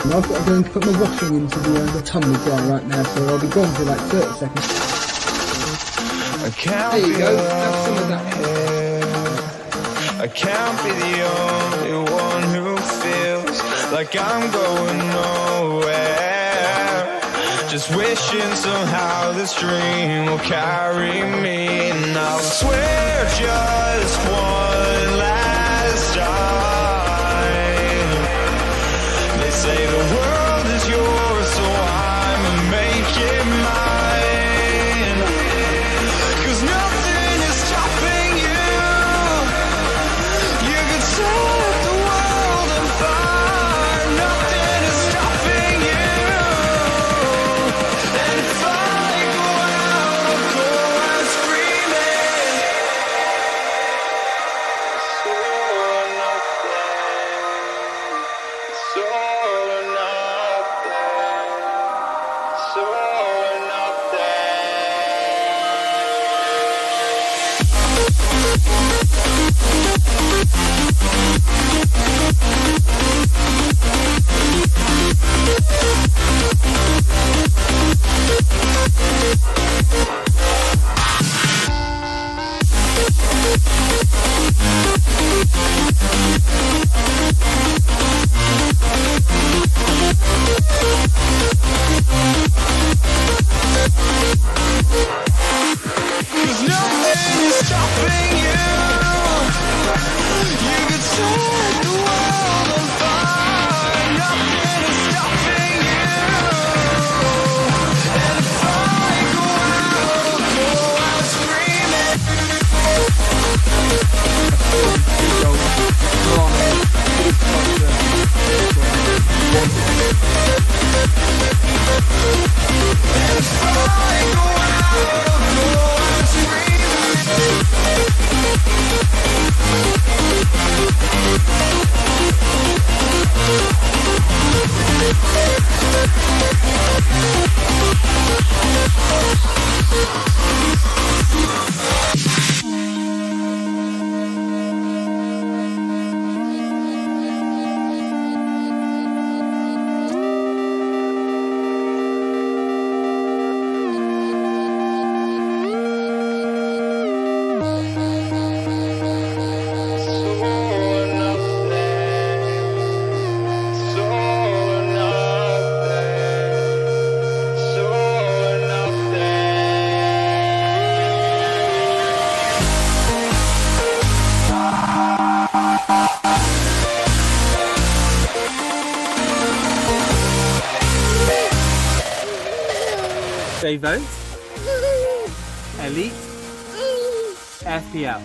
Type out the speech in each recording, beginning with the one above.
And I've got to go and put my washing into the tumble dryer right now, so I'll be gone for like 30 seconds. There you go, have some of that. I can't be the only one who feels like I'm going nowhere. Just wishing somehow this dream will carry me. And I'll swear just one last time. They say the world is yours, so I'ma make it mine. 'Cause nothing is stopping you. You can set the world on fire. Nothing is stopping you. And if I go out, I'll go out screaming. It's all or nothing. It's all or nothing. It's all or nothing. Cause nothing is stopping you. You can set the world on fire. Nothing is stopping you. And if I go out, I'll go out screaming. And if I go out, I'll go out They vote Elite FPL.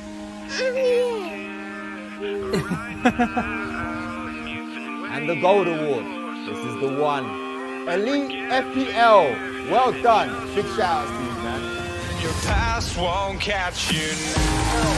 And the gold award. This is the one. Elite FPL. Well done. Big shout out to you, man. Your past won't catch you now.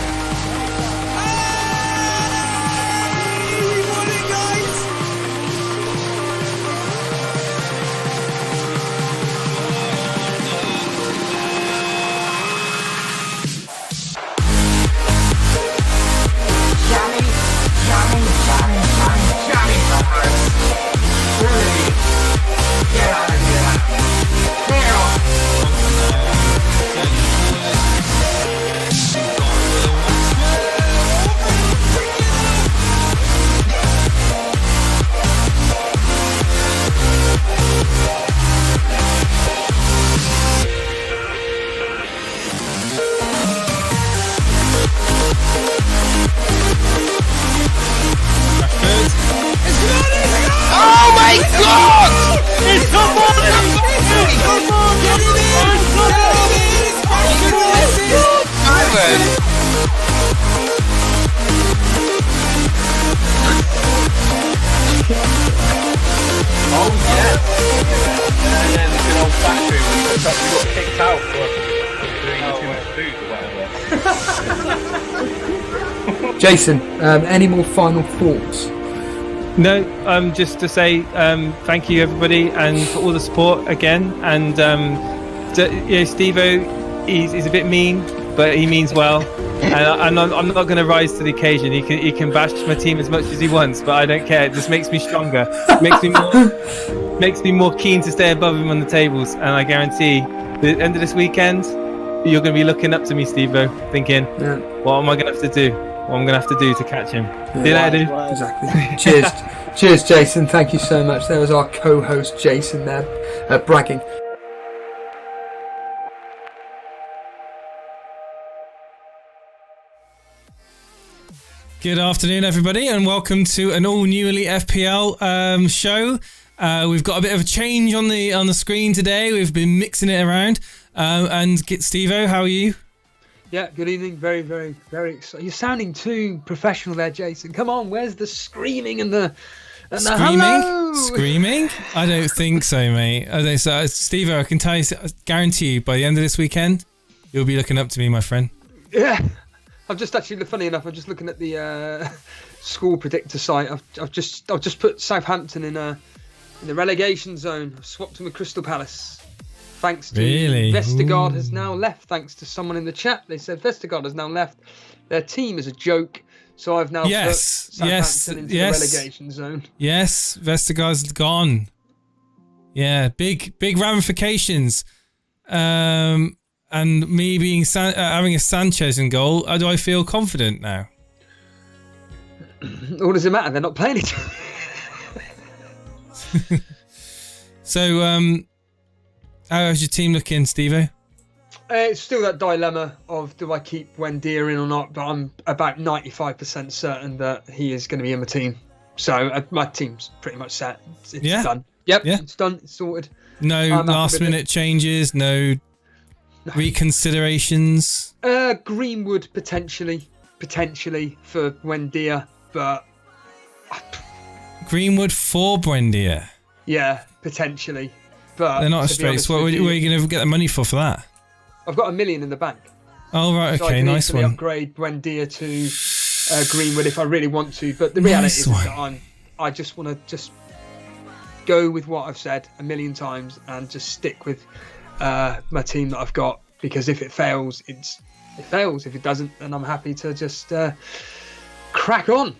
Jason, any more final thoughts? No, just to say thank you everybody and for all the support again. And Steve-O, he's a bit mean, but he means well. and I'm not going to rise to the occasion. He can bash my team as much as he wants, but I don't care. It just makes me stronger. Makes me more keen to stay above him on the tables. And I guarantee, the end of this weekend, you're going to be looking up to me, Steve-O, thinking, what am I going to have to do? What I'm going to have to do to catch him? Exactly. Cheers, Jason. Thank you so much. There was our co-host, Jason, there, bragging. Good afternoon, everybody, and welcome to an all-new Elite FPL show. We've got a bit of a change on the screen today. We've been mixing it around. And Steve-O, how are you? Yeah, good evening. Very, very, very excited. You're sounding too professional there, Jason. Come on, where's the screaming and the hello? Screaming? I don't think so, mate. I don't. So, Steve-O, I can tell you, guarantee you, by the end of this weekend, you'll be looking up to me, my friend. Yeah. I've just actually, funny enough, I'm just looking at the score predictor site. I've just put Southampton in the relegation zone. I've swapped them with Crystal Palace. Thanks to Vestergaard has now left. Thanks to someone in the chat, they said Vestergaard has now left. Their team is a joke, so I've now put Southampton into the relegation zone. Yes, Vestergaard's gone. Yeah, big ramifications. And me being having a Sanchez in goal, do I feel confident now? What does it matter? They're not playing it. So, how's your team looking, Steve-O? It's still that dilemma of do I keep Buendia in or not, but I'm about 95% certain that he is going to be in my team. So my team's pretty much set. It's done. Yep, it's done. It's sorted. No last minute changes, no reconsiderations. Greenwood potentially for Buendia, but Greenwood for Buendia. Yeah, potentially, but they're not a straight. So where are you going to get the money for that? I've got $1 million in the bank. Oh right, so okay, I can nice one. Upgrade Buendia to Greenwood if I really want to, but the reality is that I just want to go with what I've said a million times and just stick with my team that I've got, because if it fails, it fails. If it doesn't, then I'm happy to just crack on.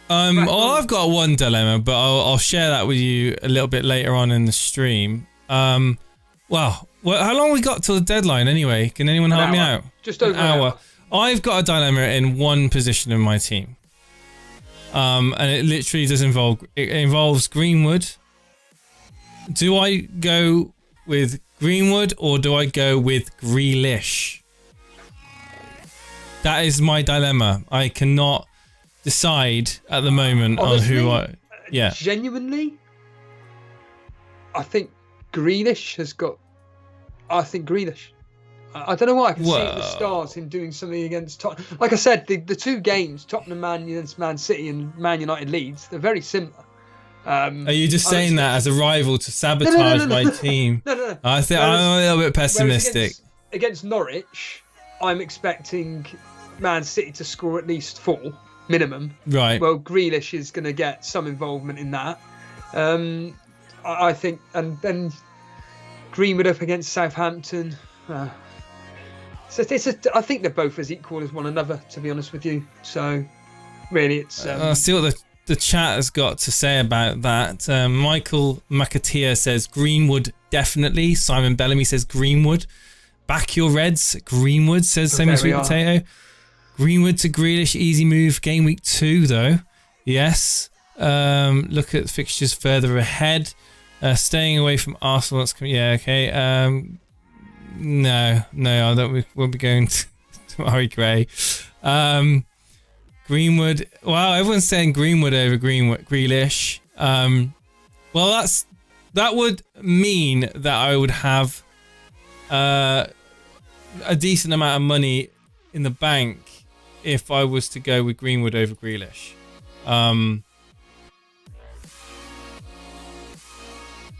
Well, I've got one dilemma, but I'll share that with you a little bit later on in the stream. Well, how long we got till the deadline anyway? Can anyone help me out? Just over an hour. I've got a dilemma in one position in my team, and it literally does involves Greenwood. Do I go with Greenwood or do I go with Grealish? That is my dilemma. I cannot decide at the moment honestly, on who genuinely, I think Grealish has got. I think Grealish. I don't know why. I can see at the start him doing something against Tottenham. Like I said, the two games, Tottenham against Man City and Man United Leeds, they're very similar. Are you just saying that as a rival to sabotage my team? No. I think I'm a little bit pessimistic. Against Norwich, I'm expecting Man City to score at least 4 minimum. Right. Well, Grealish is going to get some involvement in that. I think, and then Greenwood up against Southampton. I think they're both as equal as one another, to be honest with you. So, really, it's. I'll see what the chat has got to say about that. Michael McAteer says Greenwood definitely. Simon Bellamy says Greenwood. Back your Reds. Greenwood says same as Sweet Potato. Greenwood to Grealish, easy move. Game week 2 though. Yes. Look at fixtures further ahead. Staying away from Arsenal. Okay. No, I don't. We'll be going to Ari Gray. Greenwood. Wow, everyone's saying Greenwood over Grealish. Well, that would mean that I would have a decent amount of money in the bank if I was to go with Greenwood over Grealish.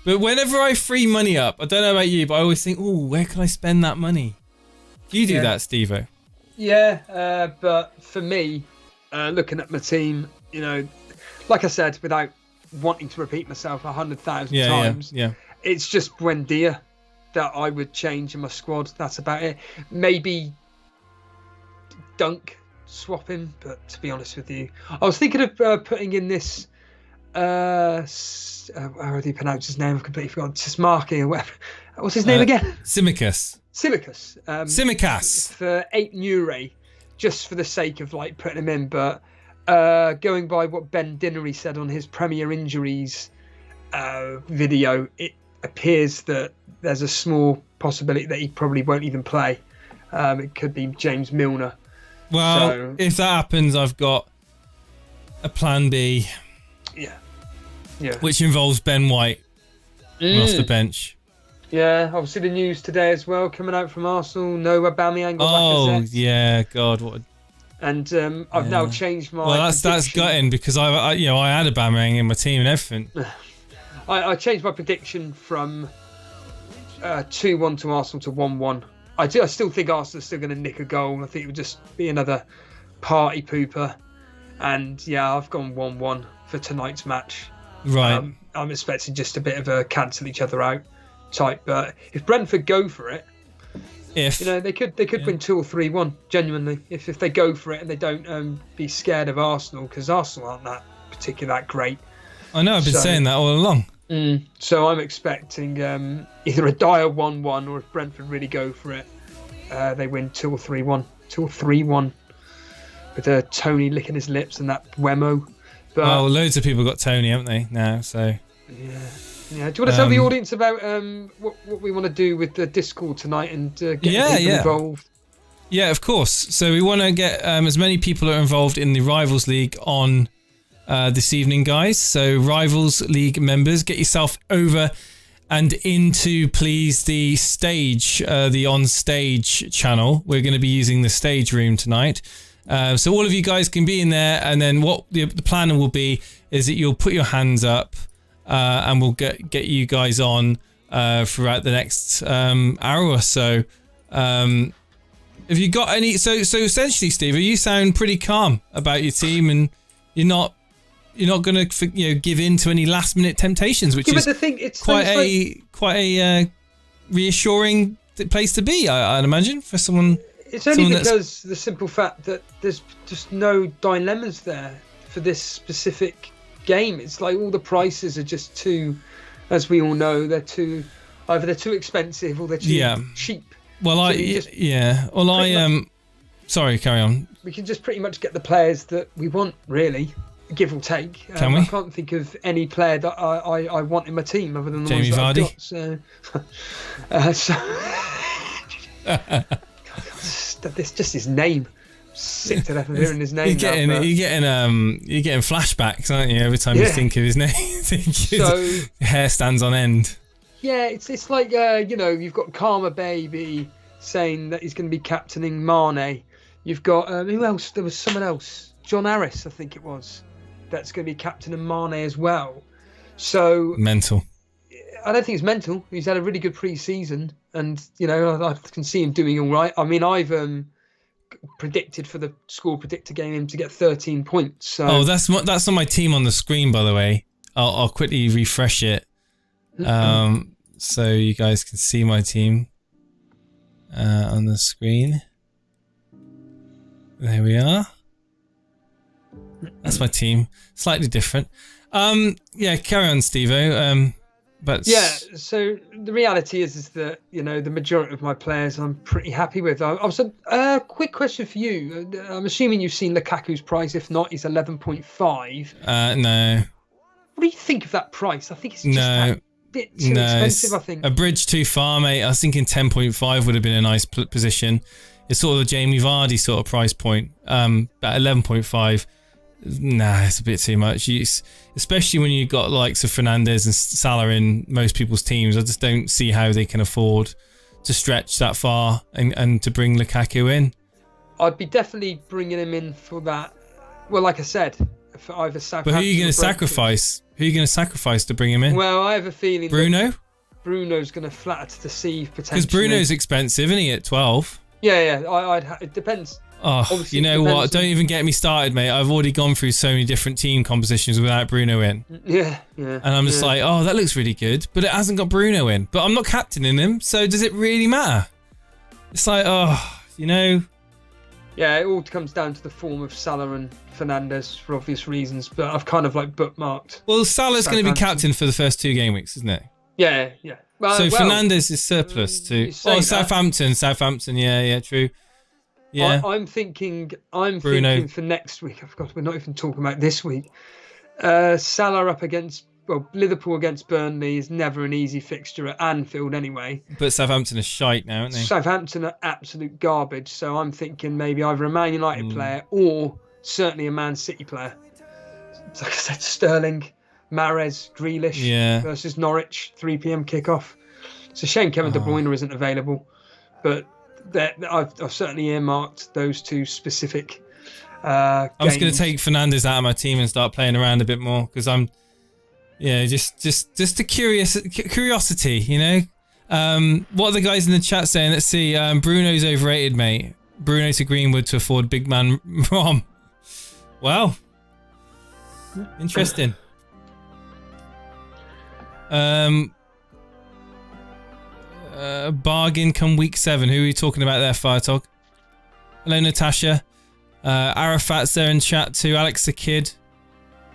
But whenever I free money up, I don't know about you, but I always think, oh, where can I spend that money? Do you do that, Steve-O? Yeah, but for me, looking at my team, you know, like I said, without wanting to repeat myself 100,000 times, it's just Buendia that I would change in my squad. That's about it. Maybe Dunk swap him, but to be honest with you, I was thinking of putting in this. How do you pronounce his name? I've completely forgotten. Tismarki or whatever. What's his name again? Simicus. Simicas. For 8 Nure, just for the sake of like putting him in. But going by what Ben Dinnery said on his Premier Injuries video, it appears that there's a small possibility that he probably won't even play. It could be James Milner. Well, if that happens, I've got a plan B. Yeah. Which involves Ben White off the bench. Yeah, obviously the news today as well coming out from Arsenal. No Aubameyang or Lacazette. Yeah, God, what? And I've now changed my. Well, that's gutting because I had Aubameyang in my team and everything. I changed my prediction from 2-1 to Arsenal to 1-1. I still think Arsenal's still going to nick a goal. I think it would just be another party pooper. And yeah, I've gone 1-1 for tonight's match. Right. I'm expecting just a bit of a cancel each other out type. But if Brentford go for it, they could win 2 or 3-1. Genuinely, if they go for it and they don't be scared of Arsenal, because Arsenal aren't that particularly that great. I know. I've been saying that all along. So I'm expecting either a dire 1-1 or if Brentford really go for it, they win 2 or 3-1. 2 or 3-1 with Tony licking his lips and that Wemo. But, well, loads of people got Tony, haven't they, now? So yeah. Do you want to tell the audience about what we want to do with the Discord tonight and get people involved? Yeah, of course. So we want to get as many people are involved in the Rivals League on this evening, guys. So Rivals League members, get yourself over and into, please, the stage, the on stage channel. We're going to be using the stage room tonight. So all of you guys can be in there, and then what the plan will be is that you'll put your hands up, and we'll get you guys on throughout the next hour or so. Have you got any? So essentially, Steve, you sound pretty calm about your team, and you're not going to give in to any last minute temptations, which is quite a reassuring place to be, I'd imagine, for someone. It's only because the simple fact that there's just no dilemmas there for this specific game. It's like all the prices are just too, as we all know, either they're too expensive or they're too cheap. Well, sorry, carry on. We can just pretty much get the players that we want, really, give or take. Can we? I can't think of any player that I want in my team other than the Jamie ones that Vardy. I've got. This just his name. Sick to death of hearing his name. You're getting flashbacks, aren't you? Every time you think of his name, your hair stands on end. Yeah, it's like you've got Karma Baby saying that he's going to be captaining Mane. You've got who else? There was someone else, John Harris, I think it was, that's going to be captaining Mane as well. So mental. I don't think it's mental. He's had a really good pre-season, and I can see him doing all right. I mean, I've predicted for the score predictor game him to get 13 points. So. That's on my team on the screen, by the way. I'll quickly refresh it, so you guys can see my team on the screen. There we are. That's my team. Slightly different. Carry on, Steve-o. So the reality is that the majority of my players I'm pretty happy with. Also, quick question for you. I'm assuming you've seen Lukaku's price. If not, he's 11.5. No. What do you think of that price? I think it's just a bit too expensive. I think a bridge too far, mate. I was thinking 10.5 would have been a nice position. It's sort of the Jamie Vardy sort of price point. At 11.5. Nah, it's a bit too much. Especially when you've got likes of Fernandes and Salah in most people's teams. I just don't see how they can afford to stretch that far and to bring Lukaku in. I'd be definitely bringing him in for that. Well, like I said, for either Southampton. But who are you going to sacrifice? Who are you going to sacrifice to bring him in? Well, I have a feeling Bruno? Bruno's going to flatter to deceive potentially. Because Bruno's expensive, isn't he, at 12? Yeah. It depends. Oh, obviously, you know what? Don't even get me started, mate. I've already gone through so many different team compositions without Bruno in. Yeah. And I'm just like, that looks really good, but it hasn't got Bruno in. But I'm not captaining him, so does it really matter? It's like, Yeah, it all comes down to the form of Salah and Fernandes for obvious reasons, but I've kind of like bookmarked. Well, Salah's going to be Southampton. captain for the first 2 game weeks, isn't it? Yeah. So Fernandes is surplus to. you say Oh, that. Southampton. Yeah, true. Yeah. I'm thinking Bruno. for next week. I forgot we're not even talking about this week. Salah up against Liverpool against Burnley is never an easy fixture at Anfield anyway. But Southampton are shite now, aren't they? Southampton are absolute garbage, so I'm thinking maybe either a Man United player or certainly a Man City player. Like I said, Sterling, Mahrez, Grealish versus Norwich, 3 p.m. kickoff. It's a shame Kevin De Bruyne isn't available, but I've certainly earmarked those 2 specific I'm just going games. to take Fernandes out of my team and start playing around a bit more because I'm, just a curiosity, you know. What are the guys in the chat saying? Let's see. Bruno's overrated, mate. Bruno to Greenwood to afford big man Rom. Wow. Interesting. Bargain come week 7. Who are you talking about there, Firetalk? Hello, Natasha. Arafat's there in chat too. Alex the Kid.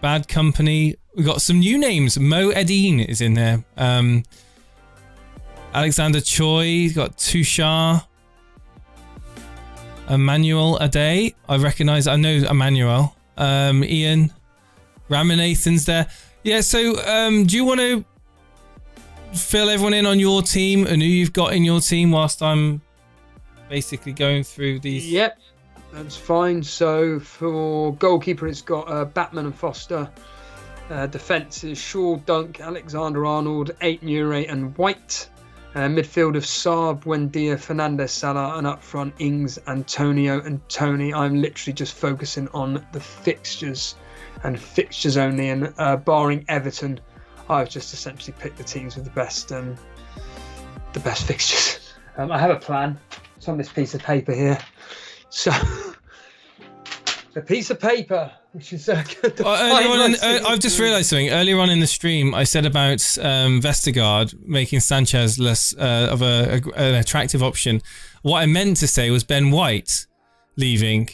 Bad Company. We've got some new names. Mo Edine is in there. Alexander Choi. Got Tushar. Emmanuel Ade. I know Emmanuel. Ian. Ramanathan's there. Yeah, so do you want to fill everyone in on your team and who you've got in your team whilst I'm basically going through these? Yep, that's fine. So for goalkeeper, it's got Batman and Foster. Defence is Shaw, Dunk, Alexander-Arnold, Ait-Nouri and White. Midfield of Saab, Buendia, Fernandes, Salah, and up front Ings, Antonio and Tony. I'm literally just focusing on the fixtures and fixtures only, and barring Everton, I've just essentially picked the teams with the best fixtures. I have a plan. It's on this piece of paper here. So the piece of paper, which is I've just realised something. Earlier on in the stream, I said about Vestergaard making Sanchez less of an attractive option. What I meant to say was Ben White leaving.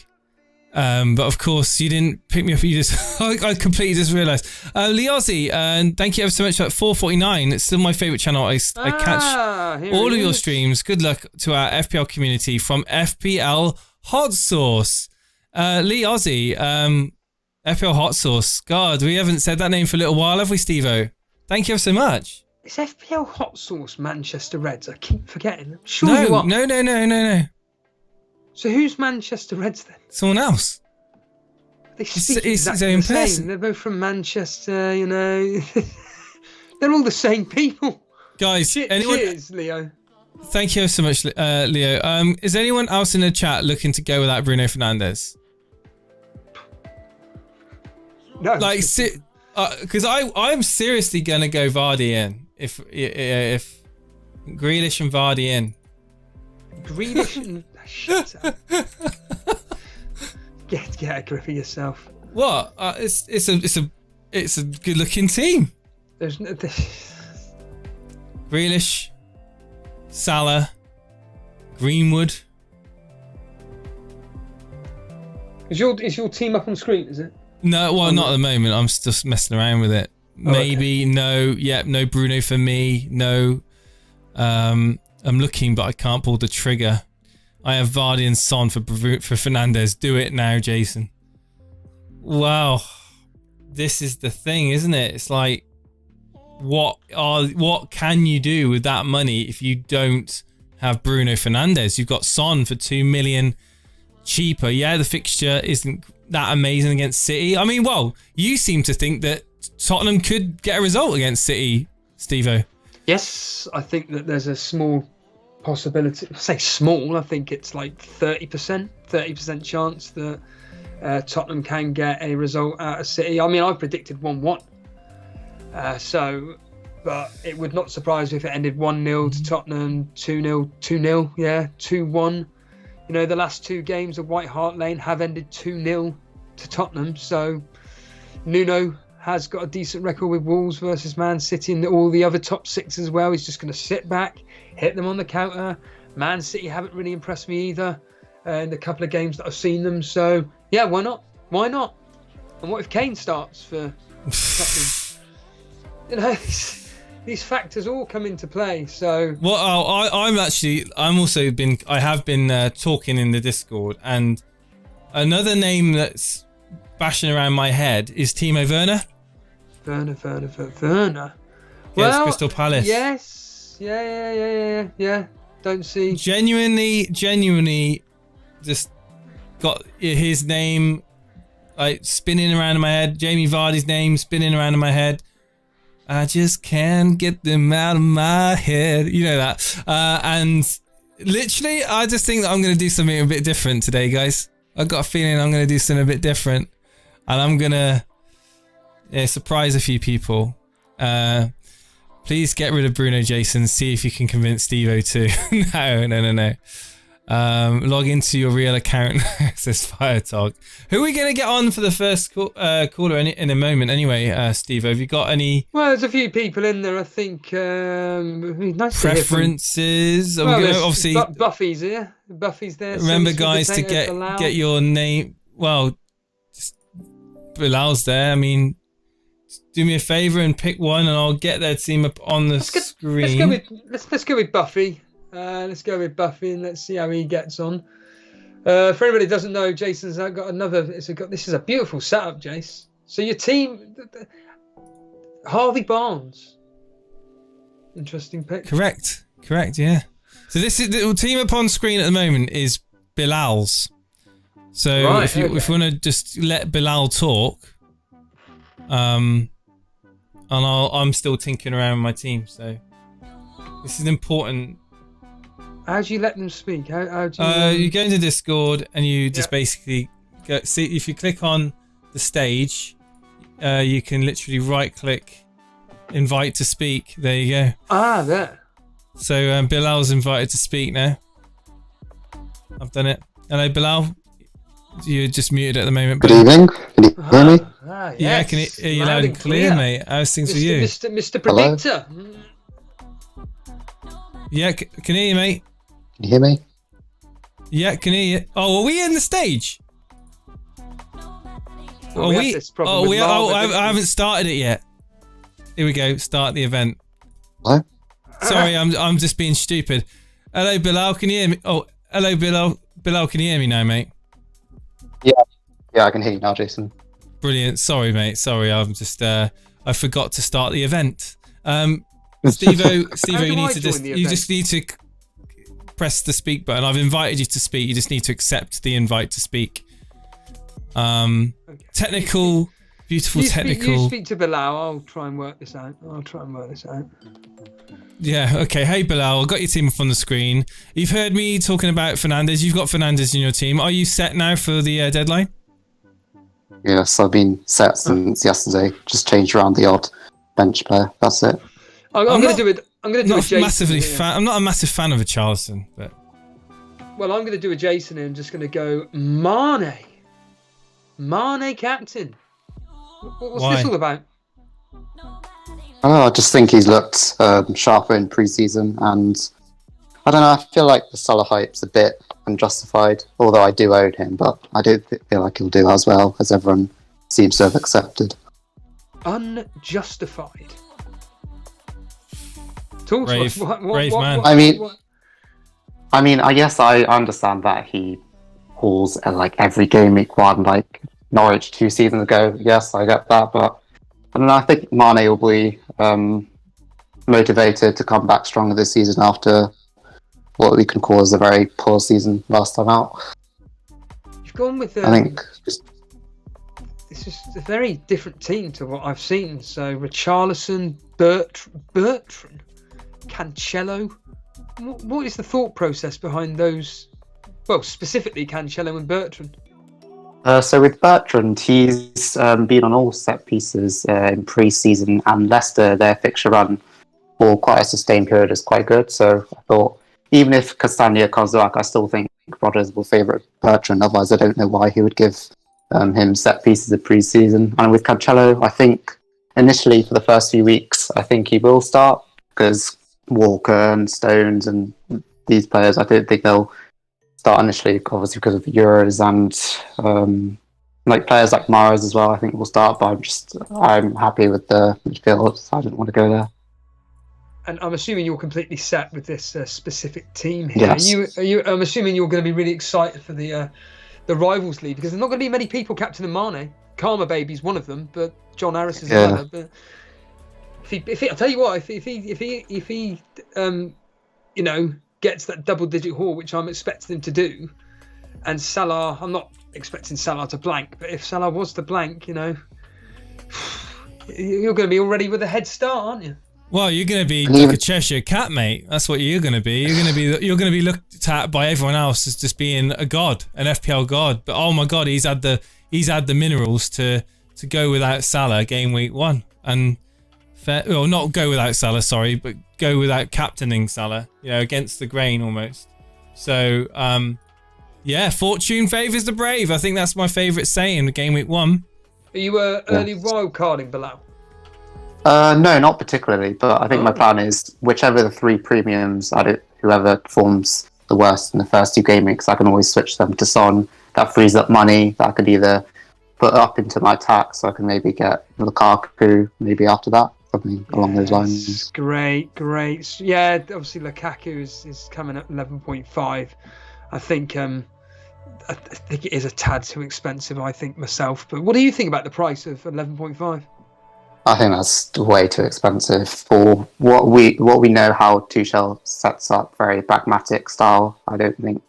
But of course, you didn't pick me up. You just, I completely just realised. Leozzi, and thank you ever so much for 449. It's still my favourite channel. I catch all of your streams. Good luck to our FPL community from FPL Hot Sauce. Leozzi, FPL Hot Sauce. God, we haven't said that name for a little while, have we, Steve-O? Thank you ever so much. Is FPL Hot Sauce Manchester Reds? I keep forgetting. Sure you are. No. So who's Manchester Reds then? Someone else. They speak It's exactly his the own same. person. They're both from Manchester, you know. They're all the same people. Guys, anyone? Cheers, Leo. Thank you so much, Leo. Is anyone else in the chat looking to go without Bruno Fernandes? No. Like, because I'm seriously gonna go Vardy in if Grealish and Vardy in. Grealish and shut up. Get a grip of yourself. What? It's a good looking team. There's no. Grealish, Salah, Greenwood. Is your team up on screen? Is it? No, well, not at the moment. I'm just messing around with it. Maybe okay. no. Yep, no Bruno for me. No. I'm looking, but I can't pull the trigger. I have Vardy and Son for Fernandes. Do it now, Jason. Wow, this is the thing, isn't it? It's like, what can you do with that money if you don't have Bruno Fernandes? You've got Son for 2 million cheaper. Yeah, the fixture isn't that amazing against City. I mean, well, you seem to think that Tottenham could get a result against City, Steve-O. Yes, I think that there's a small possibility. I say small, I think it's like 30% chance that Tottenham can get a result out of City. I mean, I predicted 1-1. But it would not surprise me if it ended 1-0 to Tottenham, 2-0, 2-0, yeah, 2-1. You know, the last 2 games of White Hart Lane have ended 2-0 to Tottenham. So Nuno has got a decent record with Wolves versus Man City and all the other top 6 as well. He's just going to sit back, hit them on the counter. Man City haven't really impressed me either. in the couple of games that I've seen them. So yeah, why not? Why not? And what if Kane starts for Tottenham? You know, these factors all come into play. So well, I have been talking in the Discord, and another name that's bashing around my head is Timo Werner. Werner. Yes, Crystal Palace. Yes. Yeah. Don't see. Genuinely, just got his name like spinning around in my head. Jamie Vardy's name spinning around in my head. I just can't get them out of my head. You know that. And literally, I just think that I'm going to do something a bit different today, guys. I've got a feeling I'm going to do something a bit different. And I'm going to surprise a few people. Please get rid of Bruno Jason. See if you can convince Steve-O too. No. Log into your real account, says Firetog. Who are we going to get on for the first caller in a moment anyway, Steve? Have you got any... Well, there's a few people in there, I think. Nice preferences? To hear from... Well, obviously... Buffy's here. Buffy's there. Remember, guys, to get your name... Well, just Bilal's there. I mean, do me a favour and pick one and I'll get their team up on the screen. Let's go with Buffy. Let's go with Buffy and let's see how he gets on. For anybody who doesn't know, Jason's got another. This is a beautiful setup, Jace. So your team, Harvey Barnes. Interesting pick. Correct. Yeah. So this is the team up on screen at the moment is Bilal's. So right, if you want to just let Bilal talk, and I'm still tinkering around with my team. So this is important. How do you let them speak? How do you? You go into Discord and you just basically go. See if you click on the stage, you can literally right-click, invite to speak. There you go. Ah, there. So Bilal's invited to speak now. I've done it. Hello, Bilal. You're just muted at the moment. Good evening. Can you hear me? Yes. Yeah, I can hear you loud and clear, mate. How's things with you? Mr. Predictor. Yeah, can hear you, mate. Can you hear me? Yeah, can hear you. Oh, are we in the stage? I haven't started it yet. Here we go. Start the event. Hello? Sorry, I'm just being stupid. Hello, Bilal. Can you hear me? Oh, hello, Bilal. Bilal, can you hear me now, mate? Yeah, I can hear you now, Jason. Brilliant. Sorry, mate. Sorry, I'm just I forgot to start the event. Steve-O, you just need to press the speak button. I've invited you to speak. You just need to accept the invite to speak. Technical, beautiful technical. You speak to Bilal. I'll try and work this out. Yeah, okay. Hey, Bilal, I've got your team up on the screen. You've heard me talking about Fernandes. You've got Fernandes in your team. Are you set now for the deadline? Yes, I've been set since yesterday. Just changed around the odd bench player. That's it. I'm going to do it. I'm going to do a Jason. I'm not a massive fan of a Charleston, but well, I'm going to do a Jason and I'm just going to go Mane captain. What's this all about? I just think he's looked sharper in pre-season, and I don't know. I feel like the Salah hype's a bit unjustified. Although I do own him, but I do feel like he'll do as well as everyone seems to have accepted. Unjustified. Talk brave, to us. brave man. I mean, I guess I understand that he hauls like every game week one, like Norwich 2 seasons ago. Yes, I get that, but I don't know. I think Mane will be motivated to come back stronger this season after what we can call as a very poor season last time out. You've gone with. I think it's just a very different team to what I've seen. So Richarlison, Bertrand, Cancelo. What is the thought process behind those? Well, specifically Cancelo and Bertrand. So with Bertrand, he's been on all set pieces in pre-season, and Leicester, their fixture run for quite a sustained period is quite good. So I thought, even if Castagna comes back, I still think Rodgers will favourite Bertrand. Otherwise, I don't know why he would give him set pieces of pre-season. And with Cancelo, I think initially for the first few weeks, I think he will start because Walker and Stones and these players, I don't think they'll start initially, obviously because of the Euros and like players like Mahrez as well. I think will start, but I'm happy with the midfield, so I didn't want to go there. And I'm assuming you're completely set with this specific team here. Yes. I'm assuming you're going to be really excited for the Rivals League, because there's not going to be many people captaining Mane. Karma Baby's one of them, but John Harris is another. But if he, I'll tell you what, if he gets that double-digit haul, which I'm expecting him to do, and Salah, I'm not expecting Salah to blank, but if Salah was to blank, you're going to be already with a head start, aren't you? Well, you're going to be like a Cheshire cat, mate. That's what you're going to be. You're going to be looked at by everyone else as just being a god, an FPL god. But oh my god, he's had the minerals to go without Salah game week 1, and not go without Salah, sorry, but go without captaining Salah. Against the grain almost. So fortune favours the brave. I think that's my favourite saying. Game week 1. Are you early wild carding, Bilal? No, not particularly, but I think my plan is whichever the 3 premiums, whoever performs the worst in the first 2 game weeks, I can always switch them to Son. That frees up money that I could either put up into my attack, so I can maybe get Lukaku maybe after that, something along those lines. Great. Yeah, obviously Lukaku is coming at 11.5. I think it is a tad too expensive, I think, myself. But what do you think about the price of 11.5? I think that's way too expensive for what we know how Tuchel sets up, very pragmatic style. I don't think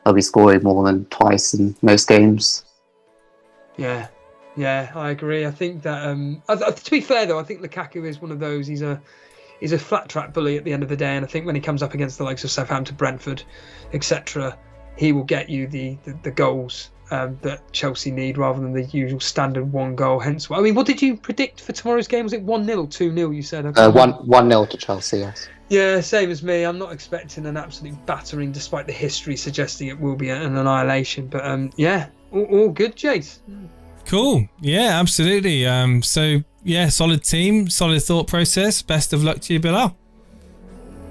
they'll be scoring more than twice in most games. Yeah, I agree. I think that to be fair though, I think Lukaku is one of those. He's a flat track bully at the end of the day, and I think when he comes up against the likes of Southampton, Brentford, etc., he will get you the goals that Chelsea need, rather than the usual standard 1 goal. Hence, I mean, what did you predict for tomorrow's game? Was it 1-0 or 2-0? You said 1-0 to Chelsea. Yes. Yeah, same as me. I'm not expecting an absolute battering, despite the history suggesting it will be an annihilation. But all good, Jace. Cool. Yeah, absolutely. Solid team, solid thought process. Best of luck to you, Bilal.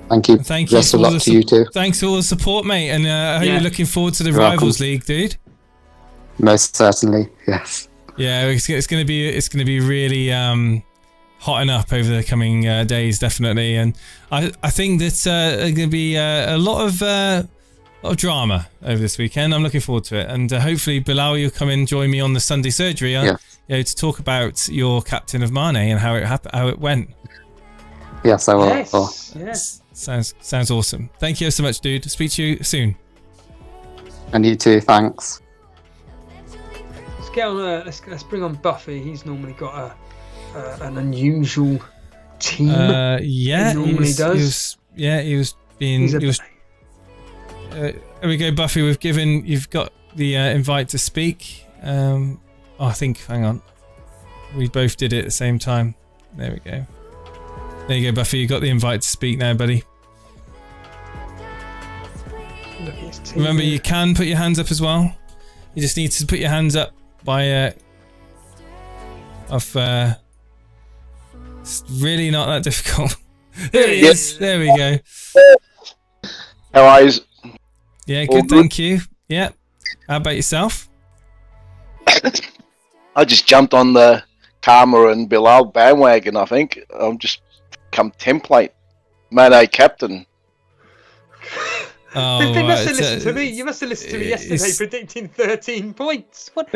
Thank you. Thank you. Best of luck to you too. Thanks for all the support, mate. And I hope you're looking forward to the Rivals League, dude. Most certainly, yes. Yeah, it's going to be really hotting up over the coming days, definitely. And I think that there's going to be a lot of drama over this weekend. I'm looking forward to it, and hopefully Bilal, you'll come and join me on the Sunday surgery to talk about your captain of Mane and how it went. Yes, I will. Yes. Sounds awesome. Thank you so much, dude. Speak to you soon. And you too. Thanks. Let's get on. Let's bring on Buffy. He's normally got an unusual team. He normally does. He was being. Here we go, Buffy. You've got the invite to speak. I think. Hang on. We both did it at the same time. There we go. There you go, Buffy. You got the invite to speak now, buddy. Remember, you can put your hands up as well. You just need to put your hands up by it's really not that difficult. There it is. There we go. How are you? Yeah, good, thank you. Yeah. How about yourself? I just jumped on the Karma and Bilal bandwagon, I think. I'm just come template. Mane captain. They must have listened to me. You must have listened to me yesterday predicting 13 points. What?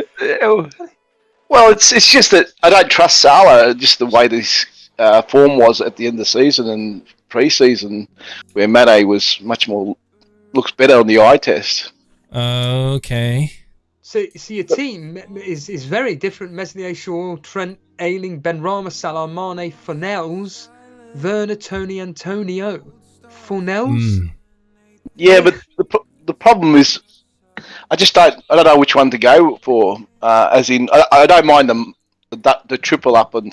Well, it's just that I don't trust Salah, just the way this form was at the end of the season and pre-season, where Mane was looks better on the eye test. Okay. So your team is very different. Meslier, Shaw, Trent, Ayling, Benrahma, Salah, Mane, Fornells, Werner, Tony, Antonio. Fornells? Yeah, but the problem is, I don't know which one to go for. As in, I don't mind the triple up on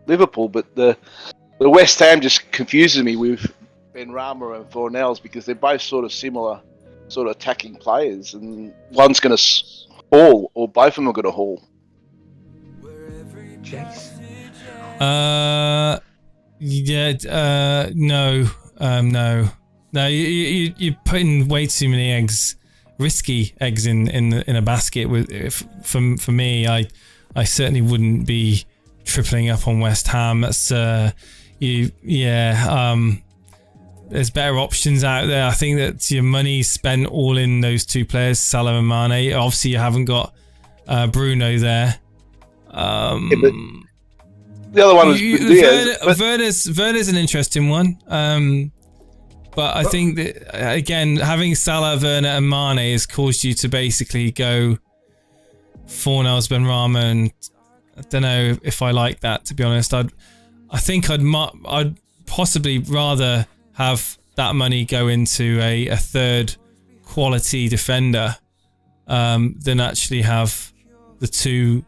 Liverpool, but the West Ham just confuses me with Benrahma and Fornells, because they're both sort of similar, sort of attacking players, and one's going to haul, or both of them are going to haul. No. No, you're putting way too many eggs risky eggs in a basket. For me, I certainly wouldn't be tripling up on West Ham. That's there's better options out there. I think that your money's spent all in those two players, Salah and Mane. Obviously, you haven't got Bruno there. The other one was Werner's an interesting one. But I think that, again, having Salah, Werner and Mane has caused you to basically go Fornals, Benrahma, and I don't know if I like that, to be honest. I think I'd possibly rather have that money go into a third quality defender than actually have the two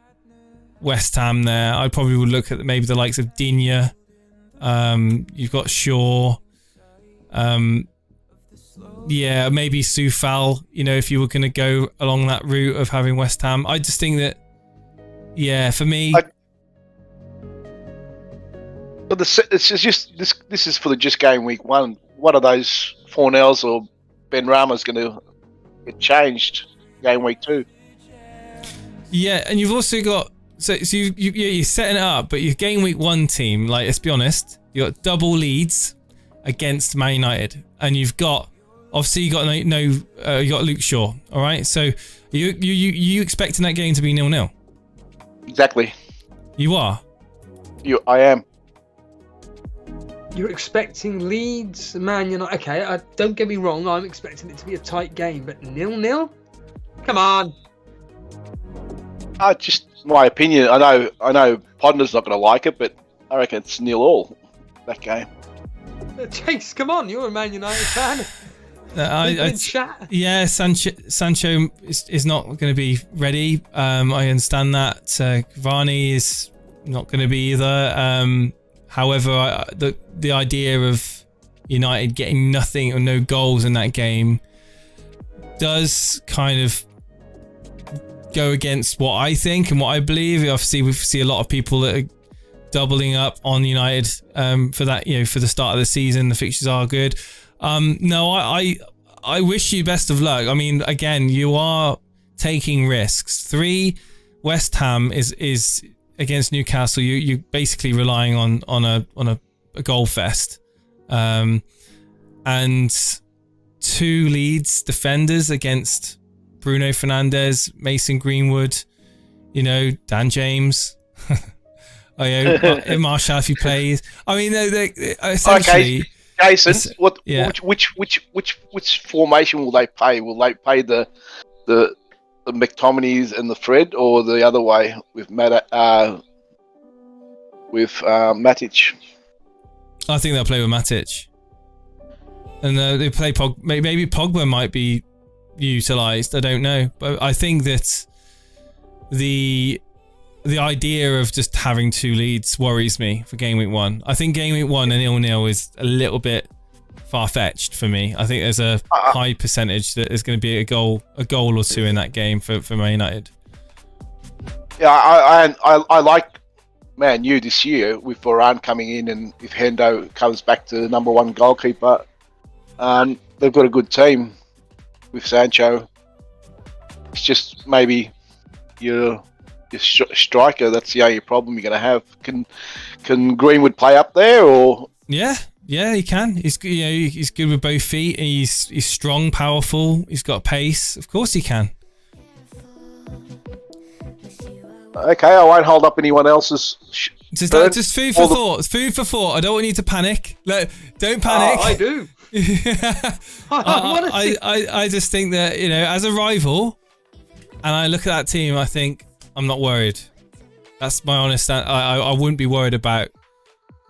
West Ham there. I probably would look at maybe the likes of Digne. You've got Shaw. Maybe Soufal, if you were going to go along that route of having West Ham. I just think that, for me... But this is for the just game week one. One of those Fornals or Benrahma is going to get changed game week 2. Yeah, and you've also got you're setting it up, but your game week 1 team, like, let's be honest, you got double Leeds against Man United, and you've got obviously you got you got Luke Shaw. All right, so you expecting that game to be 0-0? Exactly. You are. I am. You're expecting Leeds, Man United. Okay, don't get me wrong. I'm expecting it to be a tight game, but 0-0? Come on. Just my opinion. I know Ponder's not going to like it, but I reckon it's 0-0 that game. Chase, come on. You're a Man United fan. Sancho is not going to be ready. I understand that. Varane is not going to be either. However, the idea of United getting nothing or no goals in that game does kind of go against what I think and what I believe. Obviously, we see a lot of people that are doubling up on United for that. For the start of the season, the fixtures are good. I wish you best of luck. I mean, again, you are taking risks. 3 West Ham is against Newcastle. You're basically relying on a goal fest, and 2 Leeds defenders against Bruno Fernandes, Mason Greenwood, Dan James. Martial if he plays. I mean, they essentially. Okay. Jason, which formation will they play? Will they play the McTominays and the Fred, or the other way with Matic? I think they'll play with Matic, and they play maybe Pogba might be utilised. I don't know, but I think that the idea of just having 2 Leeds worries me for game week 1. I think game week 1 and 0-0 is a little bit far-fetched for me. I think there's a high percentage that there's going to be a goal or 2 in that game for Man United. Yeah, I like Man U this year with Varane coming in, and if Hendo comes back to the number 1 goalkeeper, and they've got a good team with Sancho. It's just maybe your striker, that's the only problem you're going to have. Can Greenwood play up there, or? Yeah, he can. He's good with both feet. He's strong, powerful. He's got pace. Of course he can. Okay, I won't hold up anyone else's. Just food for thought. Food for thought. I don't want you to panic. Don't panic. I do. I just think that as a rival, and I look at that team, I think I'm not worried. That's my honest. I wouldn't be worried about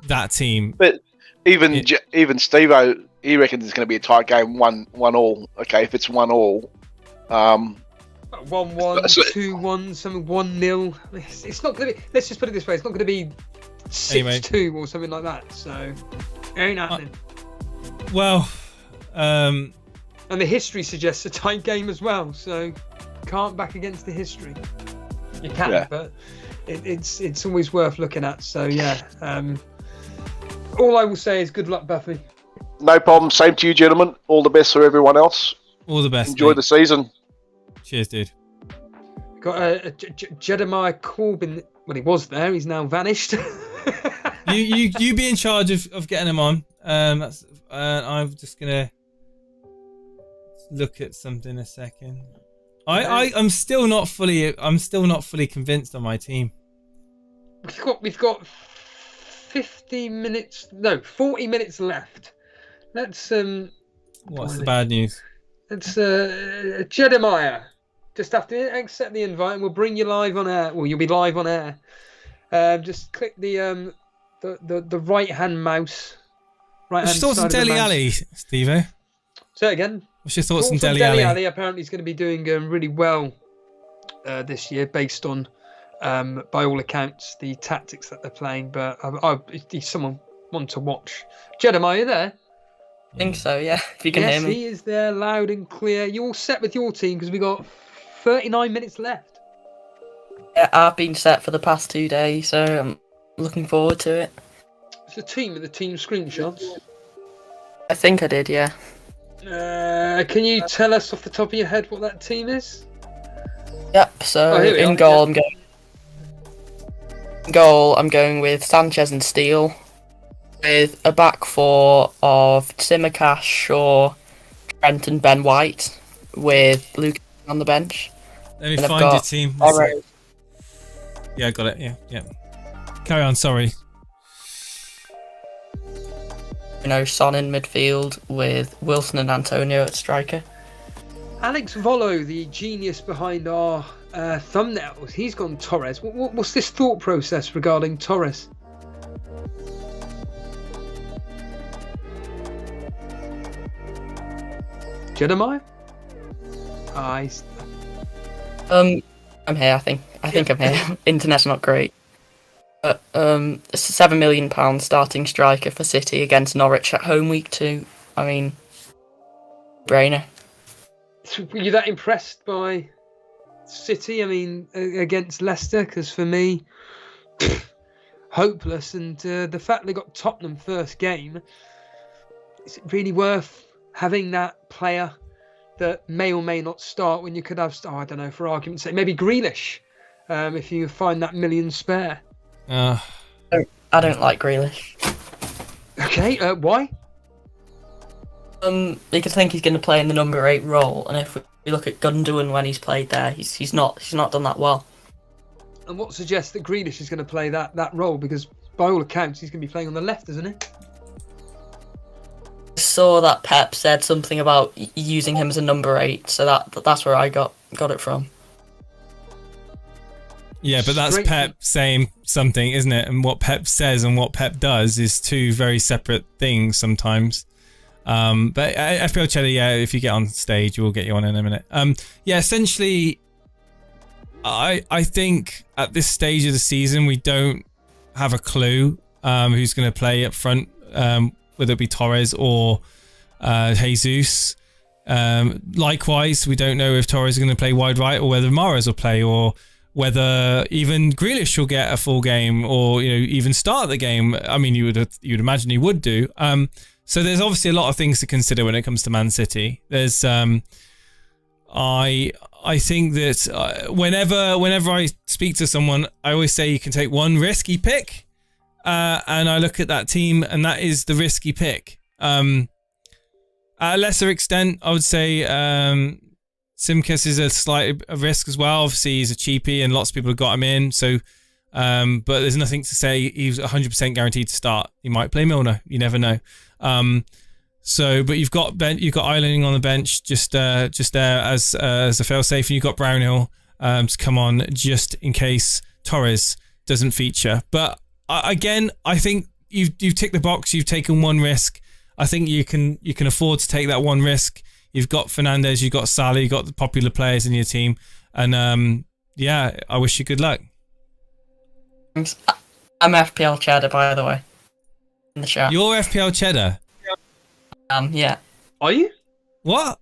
that team. But even Steve-O, he reckons it's going to be a tight game, 1-1. Okay, if it's 1-1. 1-1, 2-1, something 1-0. It's not going to be. Let's just put it this way: it's not going to be 6-2 or something like that. So it ain't happening. And the history suggests a tight game as well. So can't back against the history. You can, but it's always worth looking at. So all I will say is good luck, Buffy. No problem. Same to you, gentlemen. All the best for everyone else. All the best. Enjoy mate. the season. Cheers, dude. Got Jedemiah Corbyn. Well, he was there. He's now vanished. You be in charge of getting him on. That's I'm just gonna look at something a second. I'm still not fully convinced on my team. We've got 40 minutes left. Let's What's the bad news? It's Jedemiah. Just have to accept the invite and we'll bring you live on air. Well, you'll be live on air. Just click the right hand mouse. Right hand What's your thoughts on side of the Dele mouse. Alli, Steve? Say it again. What's your thoughts on Dele Dele Alli? Alli apparently is going to be doing really well this year based on, by all accounts, the tactics that they're playing. But he's someone want to watch. Jedemiah, you there? I think so, yeah. If you can Yes, hear me. he is there, loud and clear. You all set with your team because we got 39 minutes left. Yeah, I've been set for the past 2 days, so I'm looking forward to it. It's the team with the team screenshots. I think I did, yeah. Can you tell us off the top of your head what that team is? Yep, so here we in are, goal, yeah. I'm going with Sanchez and Steele, with a back four of Tsimikas, Shaw, Trent and Ben White, with Luke on the bench. Let me And I've find your got team. Torres. Yeah, I got it. Yeah. Carry on. Sorry. Son in midfield with Wilson and Antonio at striker. Alex Volo, the genius behind our thumbnails, he's gone Torres. What's this thought process regarding Torres? Jedemiah? I'm here, I think. I think I'm here. Internet's not great. But it's a £7 million starting striker for City against Norwich at home week 2. I mean, brainer. Were you that impressed by City? I mean, against Leicester? Because for me, hopeless. And the fact they got Tottenham first game, is it really worth having that player that may or may not start when you could have, I don't know, for argument's sake, maybe Grealish, if you find that million spare? I don't like Grealish. Okay, why? Because I think he's going to play in the number 8 role, and if we look at Gundogan when he's played there, he's not done that well. And what suggests that Grealish is going to play that role? Because by all accounts, he's going to be playing on the left, isn't he? I saw that Pep said something about using him as a number 8, so that's where I got it from. Yeah, but that's Straight- Pep saying something, isn't it? And what Pep says and what Pep does is two very separate things sometimes. But FPL Cheddar, yeah, if you get on stage, we'll get you on in a minute. Yeah, essentially, I think at this stage of the season, we don't have a clue who's going to play up front, whether it be Torres or Jesus. Likewise, we don't know if Torres is going to play wide right or whether Mahrez will play, or whether even Grealish will get a full game, or even start the game. I mean, you'd imagine he would do. So there's obviously a lot of things to consider when it comes to Man City. There's I think that whenever I speak to someone, I always say you can take one risky pick, and I look at that team, and that is the risky pick. At a lesser extent, I would say Simkis is a slight risk as well. Obviously, he's a cheapie, and lots of people have got him in. So, but there's nothing to say he's 100% guaranteed to start. He might play Milner. You never know. But you've got Eiling on the bench just there as a fail-safe, and you've got Brownhill to come on just in case Torres doesn't feature. But again, I think you've ticked the box. You've taken one risk. I think you can afford to take that one risk. You've got Fernandes, you've got Salah, you've got the popular players in your team, and yeah, I wish you good luck. I'm FPL Cheddar, by the way, in the chat. You're FPL Cheddar? Yeah. Are you? What?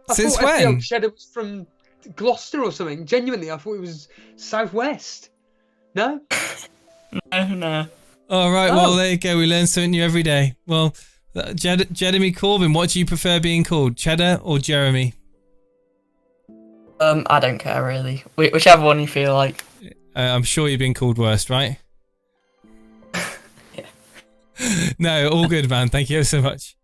I Since thought when? FPL Cheddar was from Gloucester or something. Genuinely, I thought it was Southwest. No? No. All right, well, there you go. We learn something new every day. Well, Jeremy Corbyn, what do you prefer being called? Cheddar or Jeremy? I don't care really. Whichever one you feel like. I'm sure you've been called worse, right? Yeah. No, all good, man. Thank you so much.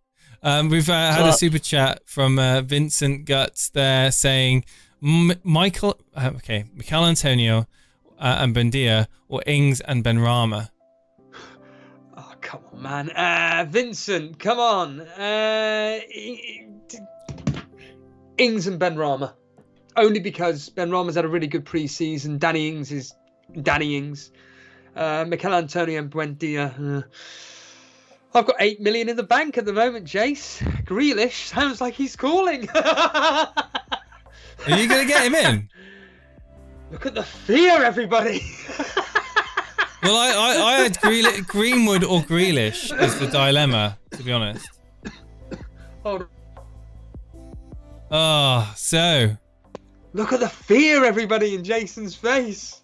We've had a super chat from Vincent Guts there saying Michael Antonio and Bendia or Ings and Benrahma. Oh, come on, man. Vincent, come on. Ings and Benrahma. Only because Benrahma's had a really good pre-season. Danny Ings is Danny Ings. Mikel Antonio and Buendia. I've got 8 million in the bank at the moment, Jace. Grealish sounds like he's calling. Are you going to get him in? Look at the fear, everybody. Well, I had Greenwood or Grealish as the dilemma, to be honest. Hold on. Oh, so... Look at the fear, everybody, in Jason's face.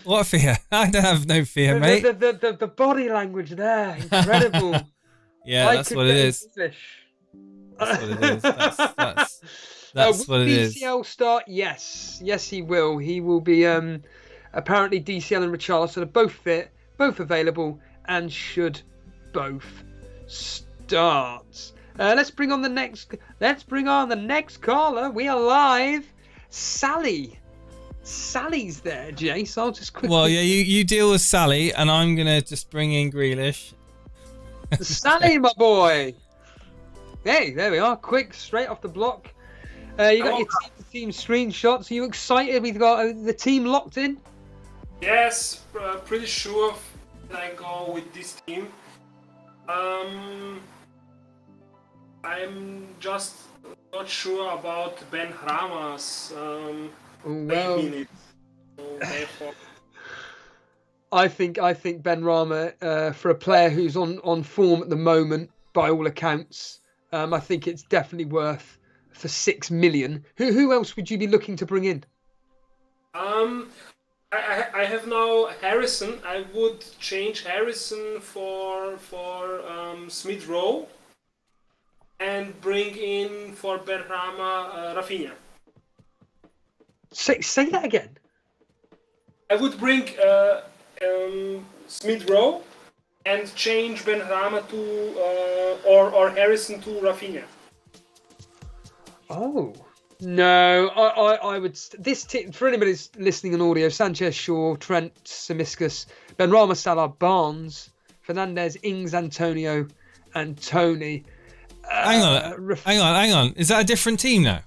What fear? I don't have no fear, mate. The body language there, incredible. Yeah, that's what it is. That's what it is. That's what it is. DCL start? Yes, he will. He will be. Apparently, DCL and Richarlison are both fit, both available, and should both start. Let's bring on the next caller. We are live. Sally's there, Jace. I'll just quickly. Well, yeah, you deal with Sally, and I'm gonna just bring in Grealish. Sally, my boy. Hey, there we are. Quick, straight off the block. You got your team screenshots. Are you excited? We've got the team locked in. Yes, pretty sure that I go with this team. I'm just not sure about Benrahma's minutes. So therefore... I think Benrahma, for a player who's on form at the moment, by all accounts, I think it's definitely worth for 6 million. Who else would you be looking to bring in? I have now Harrison. I would change Harrison for Smith Rowe and bring in for Benrahma Rafinha. Say that again. I would bring Smith Rowe and change Benrahma to or Harrison to Rafinha. Oh no, I would this team for anybody who's listening on audio: Sanchez, Shaw, Trent, Simiscus, Benrahma, Salah, Barnes, Fernandez, Ings, Antonio, and Tony. Hang on. Is that a different team now?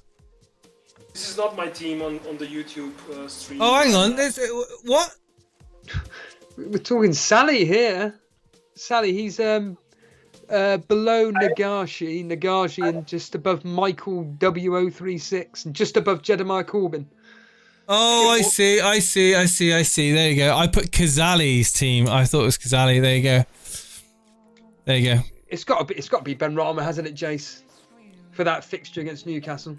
This is not my team on the YouTube stream. Oh, hang on. What? We're talking Sally here. Sally, he's below Nagashi and just above Michael W036 and just above Jedemiah Corbyn. Oh, I see. There you go. I put Kazali's team. I thought it was Kazali. There you go. It's got to be Benrahma, hasn't it, Jace? For that fixture against Newcastle.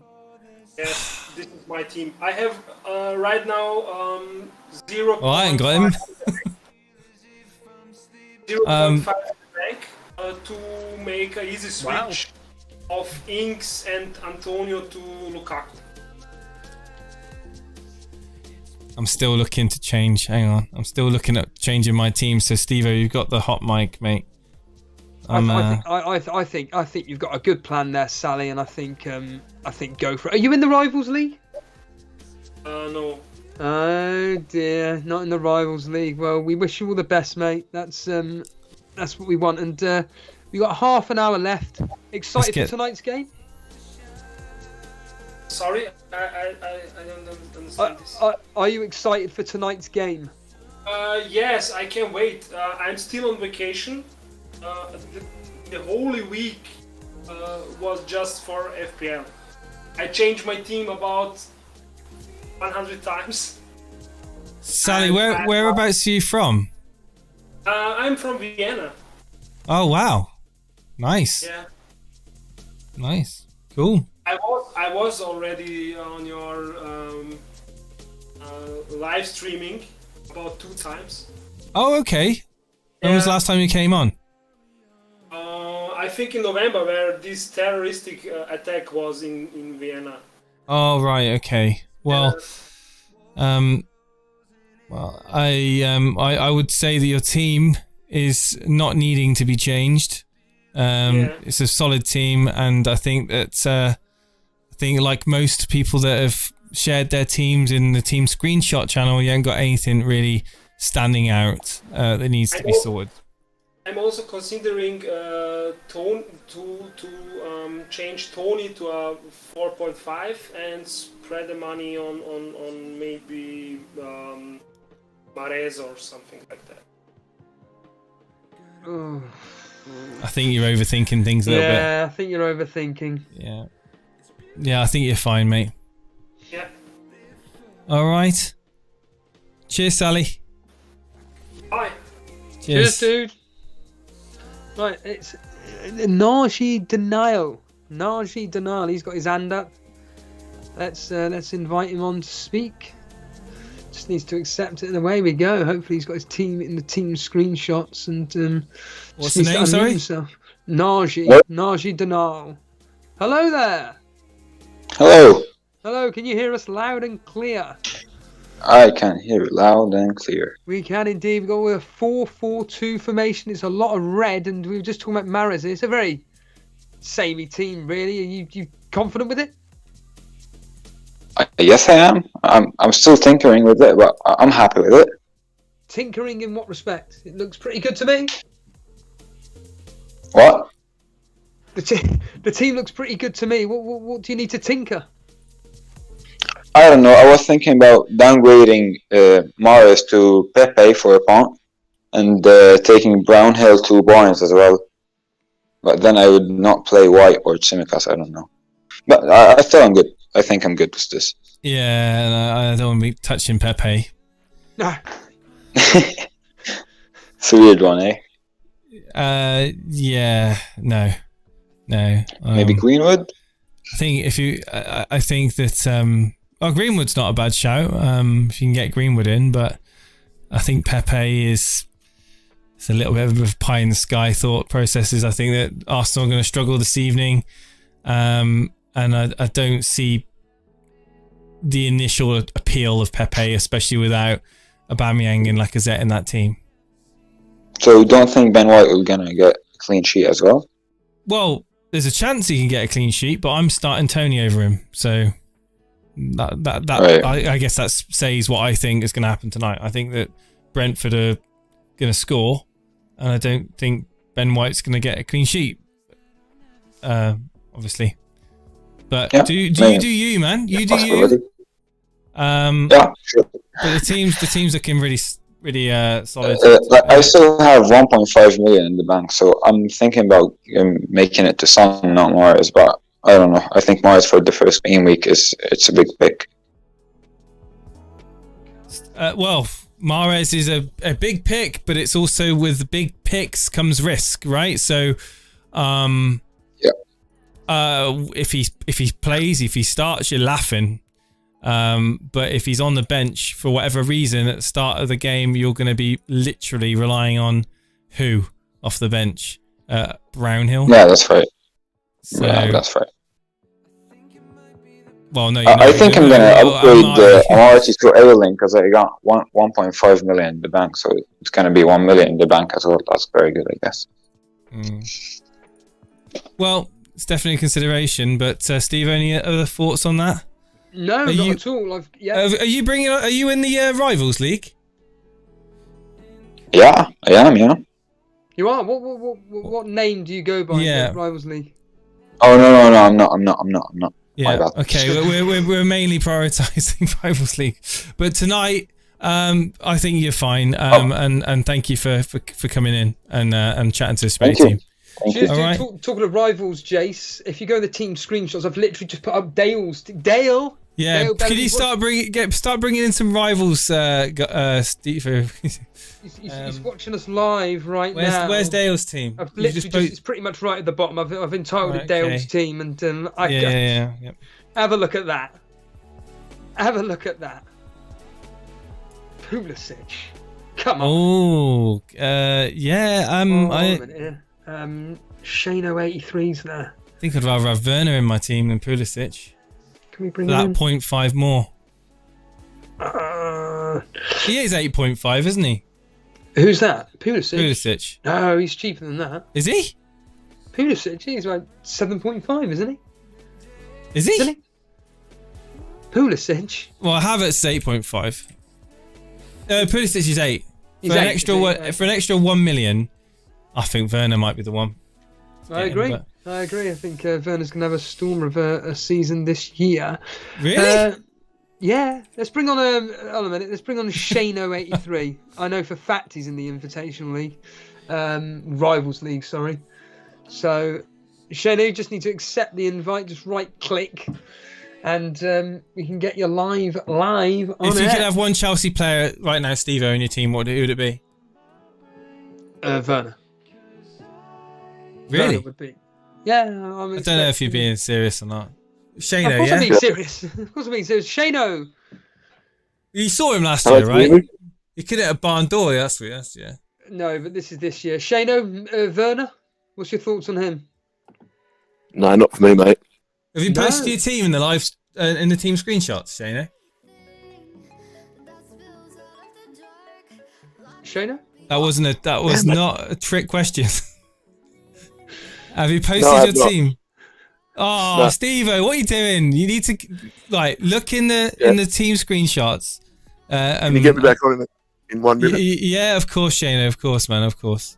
Yes, this is my team. I have right now 0. Oh, I ain't got him. 0.5 bank to make an easy switch of Ings and Antonio to Lukaku. I'm still looking to change. Hang on. I'm still looking at changing my team. So, Steve-O, you've got the hot mic, mate. I think you've got a good plan there, Sally, and I think go for it. Are you in the Rivals League? No. Oh dear, not in the Rivals League. Well, we wish you all the best, mate. That's what we want, and we got half an hour left. Excited for tonight's game? Sorry, I don't understand this. Are you excited for tonight's game? Yes, I can't wait. I'm still on vacation. The Holy Week was just for FPL. I changed my team about 100 times. Sally, whereabouts are you from? I'm from Vienna. Oh wow, nice. Yeah. Nice, cool. I was already on your live streaming about 2 times. Oh okay. When was the last time you came on? think in November, where this terroristic attack was in Vienna. Oh right, okay. Well, I would say that your team is not needing to be changed. It's a solid team, and I think that like most people that have shared their teams in the team screenshot channel, you haven't got anything really standing out that needs to be sorted. I'm also considering to change Tony to a 4.5 and spread the money on maybe Mahrez or something like that. I think you're overthinking things a little bit. Yeah, I think you're overthinking. Yeah, I think you're fine, mate. Yeah. All right. Cheers, Sally. Bye. Cheers, dude. Right, it's Najee Denial. Najee Denial. He's got his hand up. Let's invite him on to speak. Just needs to accept it, and away we go. Hopefully, he's got his team in the team screenshots and. What's the name? Sorry. Najee Denial. Hello there. Hello. Hello. Can you hear us loud and clear? I can hear it loud and clear. We can indeed. We've got a 4-4-2 formation. It's a lot of red, and we were just talking about Mahrez. It's a very samey team, really. Are you confident with it? Yes, I am. I'm still tinkering with it, but I'm happy with it. Tinkering in what respect? It looks pretty good to me. What? The team looks pretty good to me. What do you need to tinker? I don't know. I was thinking about downgrading Mahrez to Pepe for a pawn, and taking Brownhill to Barnes as well. But then I would not play White or Tsimikas. I don't know. But I still am good. I think I'm good with this. Yeah, no, I don't want to be touching Pepe. No. It's a weird one, eh? Yeah, no. Maybe Greenwood. I think I think that Greenwood's not a bad shout. If you can get Greenwood in, but I think Pepe it's a little bit of a pie in the sky thought processes. I think that Arsenal are going to struggle this evening, and I don't see the initial appeal of Pepe, especially without Aubameyang and Lacazette in that team. So you don't think Ben White will gonna get a clean sheet as well? Well, there's a chance he can get a clean sheet, but I'm starting Tony over him. So that right. I guess that says what I think is going to happen tonight. I think that Brentford are going to score, and I don't think Ben White's going to get a clean sheet. Obviously, but yeah, do you do you, man? You do you. Yeah, sure. But the team's looking really solid. I still have 1.5 million in the bank, so I'm thinking about making it to Son, not Mahrez. But I don't know. I think Mahrez for the first game week it's a big pick. Well, Mahrez is a big pick, but it's also with big picks comes risk, right? So, if he plays, if he starts, you're laughing. But if he's on the bench for whatever reason at the start of the game, you're going to be literally relying on who off the bench? Brownhill? Yeah, that's right. So, yeah, that's right. Well, no, I think I'm going to upgrade Amority to Ailing because I got 1.5 million in the bank, so it's going to be 1 million in the bank as well. That's very good, I guess. Well, it's definitely a consideration, but Steve, any other thoughts on that? No, not at all. Are you in the Rivals League? Yeah, I am. Yeah. You are. What name do you go by? Yeah. In the Rivals League. Oh no, I'm not. Yeah. Okay. we're mainly prioritising Rivals League, but tonight, I think you're fine. And thank you for coming in and chatting to the Spade team. Cheers, right. Talking of Rivals, Jace, if you go to the team screenshots, I've literally just put up Dale. Yeah, could you start bringing in some Rivals, Steve? He's watching us live right now. Where's Dale's team? I've literally it's pretty much right at the bottom. I've entitled it Dale's team, and Yep. Have a look at that. Have a look at that. Pulisic. Come on. Oh, yeah. Shano83's there. I think I'd rather have Werner in my team than Pulisic. Can we bring For him that in? 0.5 more. He is 8.5, isn't he? Who's that? Pulisic? Pulisic. No, he's cheaper than that. Is he? Pulisic, he's like 7.5, isn't he? Is he? Isn't he? Pulisic. Well, Havertz is 8.5. Pulisic is 8. He's For an 8, extra is he? one, for an extra 1 million, I think Werner might be the one. I Yeah, agree. but- I agree. I think Werner's going to have a storm of a season this year. Really? Yeah. Let's bring on hold on a minute. Let's bring on Shano83. I know for fact he's in the Invitational League, Rivals League. Sorry. So Shano, you just need to accept the invite. Just right click, and we can get you live on If you air. could have one Chelsea player right now, Steve-O, in your team, who would it be? Werner. Really? Werner would be. Yeah, I don't know if you're being serious or not. Shano, Of course yeah? I'm being serious. Of course I'm being serious. Shano. You saw him last year, right? You could hit a barn door, that's yeah. No, but this is this year. Shano, Werner, what's your thoughts on him? No, not for me, mate. Have you posted your team in the live in the team screenshots, Shano? Shano? That was not a trick question. Have you posted No, I your have not. team? Oh, No. Steve-O, what are you doing? You need to look in the team screenshots. Can you get me back on in 1 minute? Yeah, of course, Shano. Of course, man. Of course.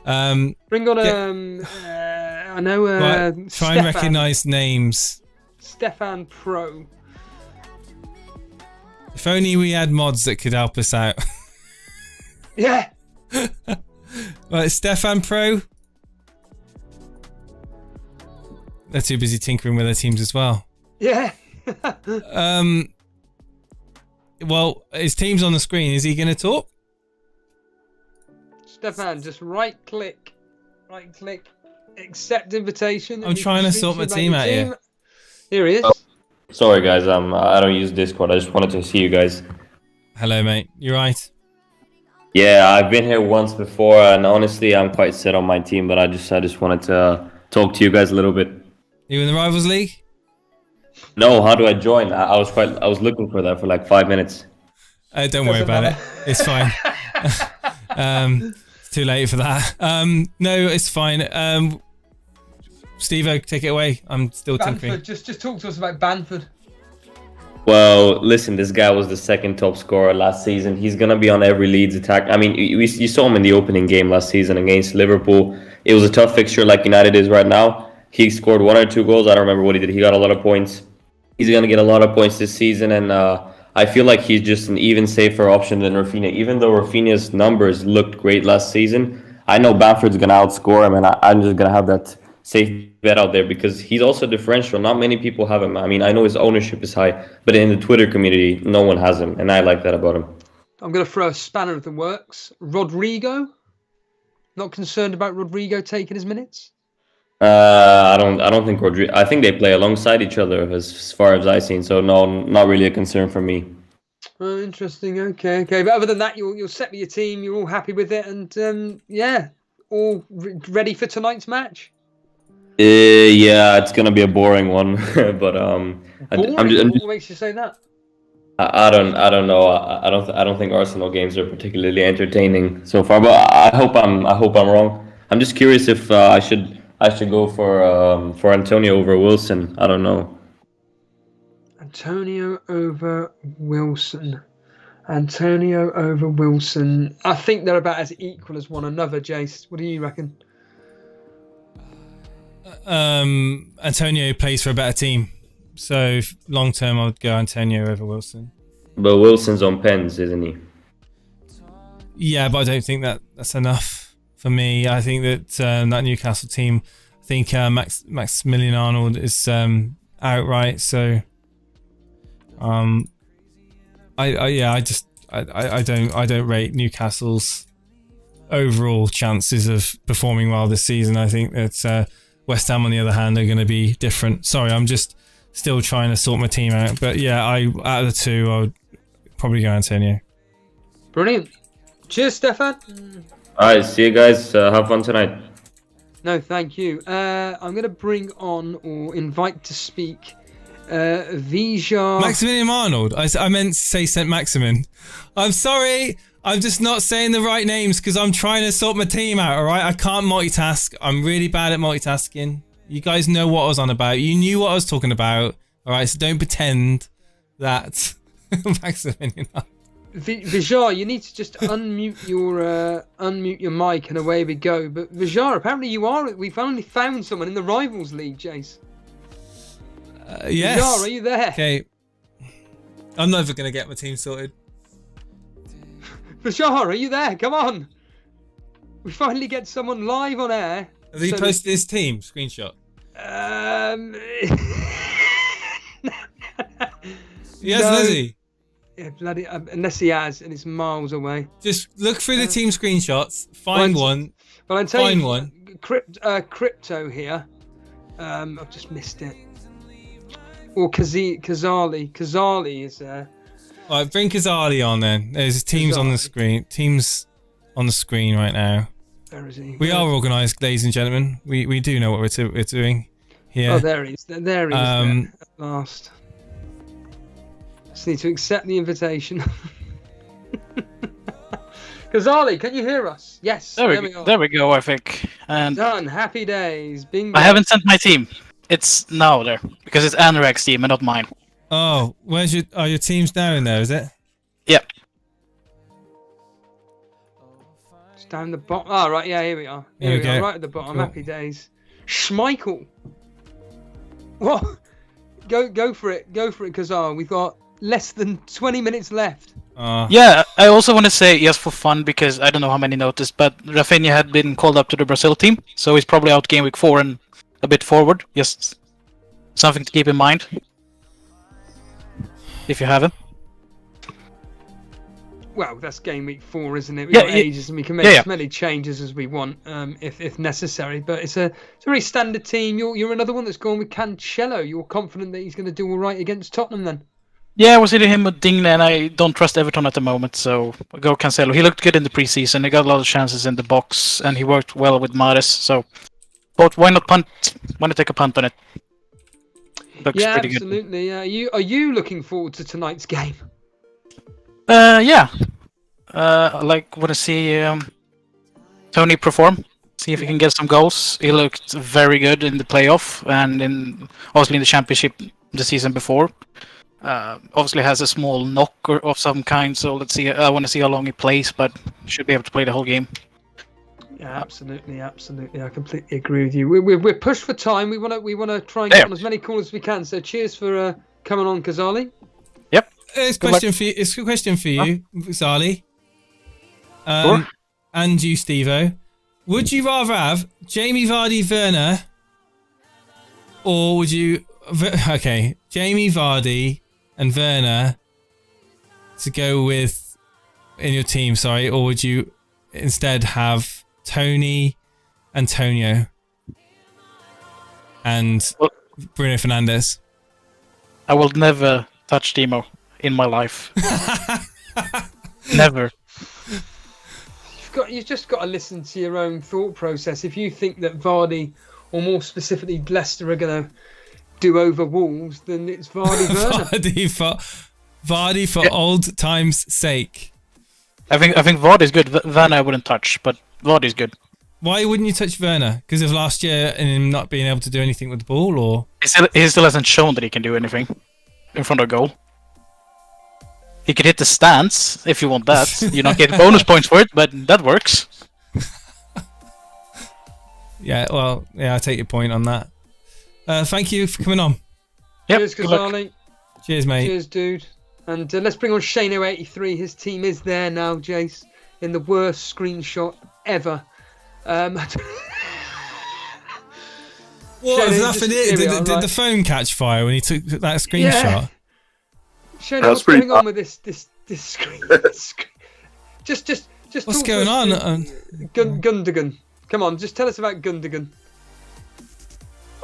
Bring on I know Right, try Stefan, and recognise names. Stefan Pro. If only we had mods that could help us out. Yeah. Right, Stefan Pro. They're too busy tinkering with their teams as well. Yeah. Well, his team's on the screen. Is he going to talk? Stefan, just right click, accept invitation. I'm and you trying can to sort speak my about team your out here. Here he is. Sorry guys, I don't use Discord. I just wanted to see you guys. Hello, mate. You right? Yeah, I've been here once before, and honestly, I'm quite set on my team. But I just wanted to talk to you guys a little bit. You in the Rivals League? No, how do I join? I was looking for that for like 5 minutes. Don't worry about it. It's fine. It's too late for that. No, it's fine. Steve-O, take it away. I'm still tinkering. Banford, just talk to us about Banford. Well, listen, this guy was the second top scorer last season. He's gonna be on every Leeds attack. I mean, you saw him in the opening game last season against Liverpool. It was a tough fixture, like United is right now. He scored 1 or 2 goals. I don't remember what he did. He got a lot of points. He's going to get a lot of points this season, and I feel like he's just an even safer option than Rafinha. Even though Rafinha's numbers looked great last season, I know Bamford's going to outscore him, and I'm just going to have that safe bet out there because he's also differential. Not many people have him. I mean, I know his ownership is high, but in the Twitter community, no one has him, and I like that about him. I'm going to throw a spanner of the works. Rodrigo? Not concerned about Rodrigo taking his minutes? I don't think Rodrigo. I think they play alongside each other as far as I've seen. So no, not really a concern for me. Oh, interesting. Okay. But other than that, you're set with your team. You're all happy with it, and yeah, all ready for tonight's match. Yeah, it's gonna be a boring one, but What makes you say that? I don't know. I don't think Arsenal games are particularly entertaining so far. But I hope I'm wrong. I'm just curious if I should go for Antonio over Wilson. I don't know. Antonio over Wilson. I think they're about as equal as one another, Jace. What do you reckon? Antonio plays for a better team. So long term, I would go Antonio over Wilson. But Wilson's on pens, isn't he? Yeah, but I don't think that's enough for me. I think that that Newcastle team, I think Maximilian Arnold is outright. So I don't rate Newcastle's overall chances of performing well this season. I think that West Ham, on the other hand, are going to be different. Sorry, I'm just still trying to sort my team out. But yeah, out of the two, I would probably go Antonio. Brilliant. Cheers, Stefan. All right, see you guys. Have fun tonight. No, thank you. I'm going to bring on or invite to speak Vijar. Maximilian Arnold. I meant to say St. Maximin. I'm sorry. I'm just not saying the right names because I'm trying to sort my team out, all right? I can't multitask. I'm really bad at multitasking. You guys know what I was on about. You knew what I was talking about, all right? So don't pretend that Maximilian Arnold. Vijar, you need to just unmute your mic and away we go. But Vijar, apparently we've only found someone in the Rivals League, Jace. Yes. Vijar, are you there? Okay. I'm never going to get my team sorted. Vijar, are you there? Come on. We finally get someone live on air. Has he posted his team screenshot? Yes, no. has he? Yeah, bloody, unless he has, and it's miles away. Just look through the team screenshots, find one. Well, I'm telling you, one. Crypto here. I've just missed it. Or Kazali. Kazali is there. All right, bring Kazali on then. There's teams on the screen. Teams on the screen right now. Where is he? We are organised, ladies and gentlemen. We do know what we're doing here. Oh, there he is. There he is. There, at last. Just need to accept the invitation. Kazali, can you hear us? Yes. There we go, I think. And done. Happy days. Bingo. I haven't sent my team. It's now there because it's Anorak's team and not mine. Oh, where's your team's down there? Is it? Yep. It's down the bottom. Oh, right. Yeah, here we are. Here we are, right at the bottom. Cool. Happy days. Schmeichel. What? Go for it. Go for it, Kazal. We've got less than 20 minutes left. Yeah, I also want to say, just for fun, because I don't know how many noticed, but Rafinha had been called up to the Brazil team, so he's probably out game week 4 and a bit forward. Just something to keep in mind, if you haven't. Well, that's game week 4, isn't it? We've got ages, and we can make as many changes as we want, if necessary. But it's a very standard team. You're another one that's gone with Cancelo. You're confident that he's going to do all right against Tottenham, then? Yeah, I was hitting him with Digne, and I don't trust Everton at the moment, so I'll go Cancelo. He looked good in the preseason. He got a lot of chances in the box, and he worked well with Mahrez. So, but why not punt? Why not take a punt on it? Looks pretty good. Absolutely. Are you looking forward to tonight's game? Yeah. I want to see Tony perform. See if he can get some goals. He looked very good in the playoff and obviously in the championship the season before. Obviously has a small knock of some kind, so let's see. I want to see how long he plays, but should be able to play the whole game. Yeah, absolutely. I completely agree with you. We're pushed for time. We want to try and get on as many calls as we can. So cheers for coming on, Kazali. Yep. It's a question for you, Kazali. Sure. And you, Steve-O. Would you rather have Jamie Vardy Werner, or would you Jamie Vardy and Werner to go with in your team, or would you instead have Tony, Antonio, and Bruno Fernandes? I will never touch Timo in my life. Never. You've just got to listen to your own thought process. If you think that Vardy, or more specifically Leicester, are going to do over Wolves, then it's Vardy Werner. Vardy for old times' sake. I think Vardy's good. Werner I wouldn't touch, but Vardy's good. Why wouldn't you touch Werner? Because of last year and him not being able to do anything with the ball, or he still hasn't shown that he can do anything in front of goal. He could hit the stance if you want that. You don't get bonus points for it, but that works. I take your point on that. Thank you for coming on. Yep, cheers, Kazali. Cheers, mate. Cheers, dude. And let's bring on Shano83. His team is there now, Jace, in the worst screenshot ever. What? Did the phone catch fire when he took that screenshot? Yeah. Shano, what's going on with this screen? Just what's going on? Gundogan. Come on, just tell us about Gundogan.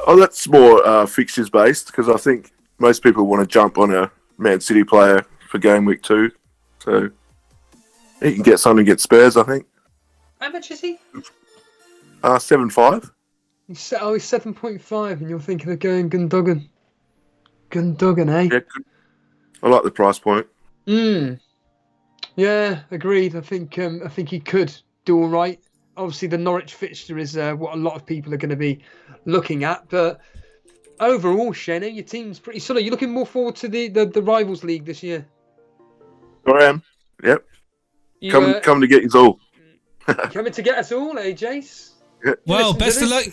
Oh, that's more fixtures based, because I think most people want to jump on a Man City player for game week 2. So he can get something against Spurs, I think. How much is he? 7.5. He's 7.5, and you're thinking of going Gundogan. Gundogan, eh? Yeah, I like the price point. Yeah, agreed. I think he could do all right. Obviously, the Norwich fixture is what a lot of people are going to be looking at. But overall, Shane, your team's pretty solid. You're looking more forward to the Rivals League this year. I am. Yep. Come to get you all. Coming to get us all, eh, Jace? Well, best of luck,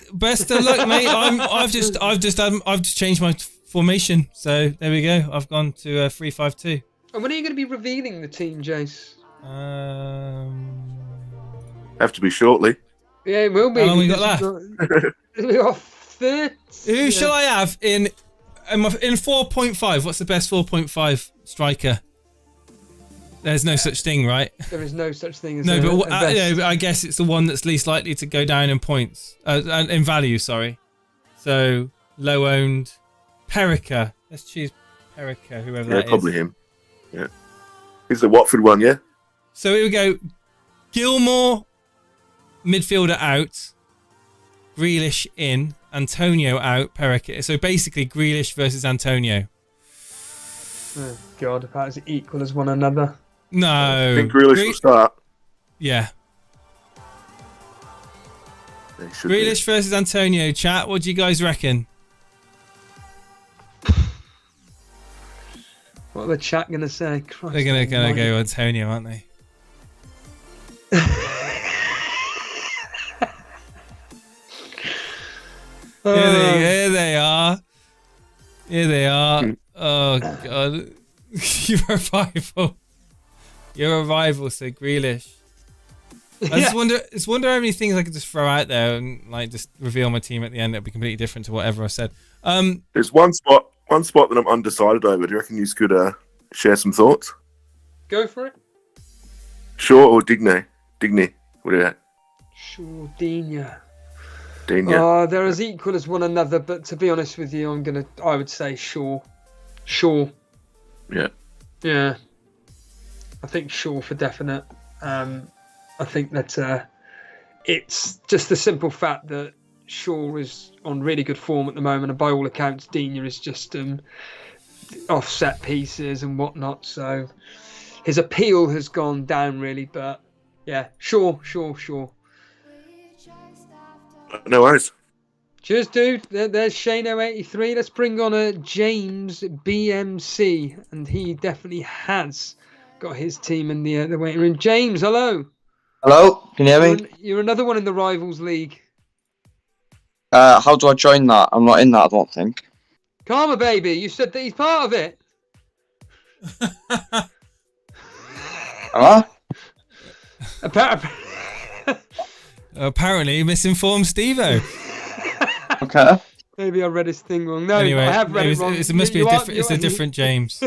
mate. I've just changed my formation, so there we go. I've gone to 3-5-2. And when are you going to be revealing the team, Jace? Have to be shortly. Yeah, it will be. How long we got left? We got 30. Who shall I have in 4.5? What's the best 4.5 striker? There's no such thing, right? There is no such thing as no, but best. I guess it's the one that's least likely to go down in points, in value. Sorry. So low owned, Perica. Let's choose Perica, whoever that is. Yeah, probably him. Yeah, he's the Watford one, yeah. So here we go. Gilmore, midfielder out. Grealish in. Antonio out. Perica. So basically, Grealish versus Antonio. Oh God, if that is equal as one another. No. I think Grealish will start. Yeah. Grealish versus Antonio. Chat, what do you guys reckon? What are the chat going to say? Christ, They're going to go Antonio, aren't they? Here they are. Here they are. Oh, God. You're a rival. You're a rival, so Grealish. I just wonder how many things I could just throw out there and like just reveal my team at the end. It'll be completely different to whatever I said. There's one spot that I'm undecided over. Do you reckon you could share some thoughts? Go for it. Shaw or Digne? Digne. What do you think? Shaw, Digne. They're as equal as one another, but to be honest with you, I would say Shaw. Shaw. Yeah. Yeah. I think Shaw for definite. I think that it's just the simple fact that Shaw is on really good form at the moment, and by all accounts, Digne is just off set pieces and whatnot. So his appeal has gone down really, but yeah, Shaw. No worries. Cheers, dude. There's Shano83. Let's bring on a James BMC, and he definitely has got his team in the waiting room. James, hello. Hello, can you hear me? You're another one in the Rivals League. How do I join that? I'm not in that, I don't think. Karma, baby. You said that he's part of it. Huh? Apparently, misinformed Steve-O. Okay. Maybe I read his thing wrong. No, anyway, I have read it wrong. It must be a different James.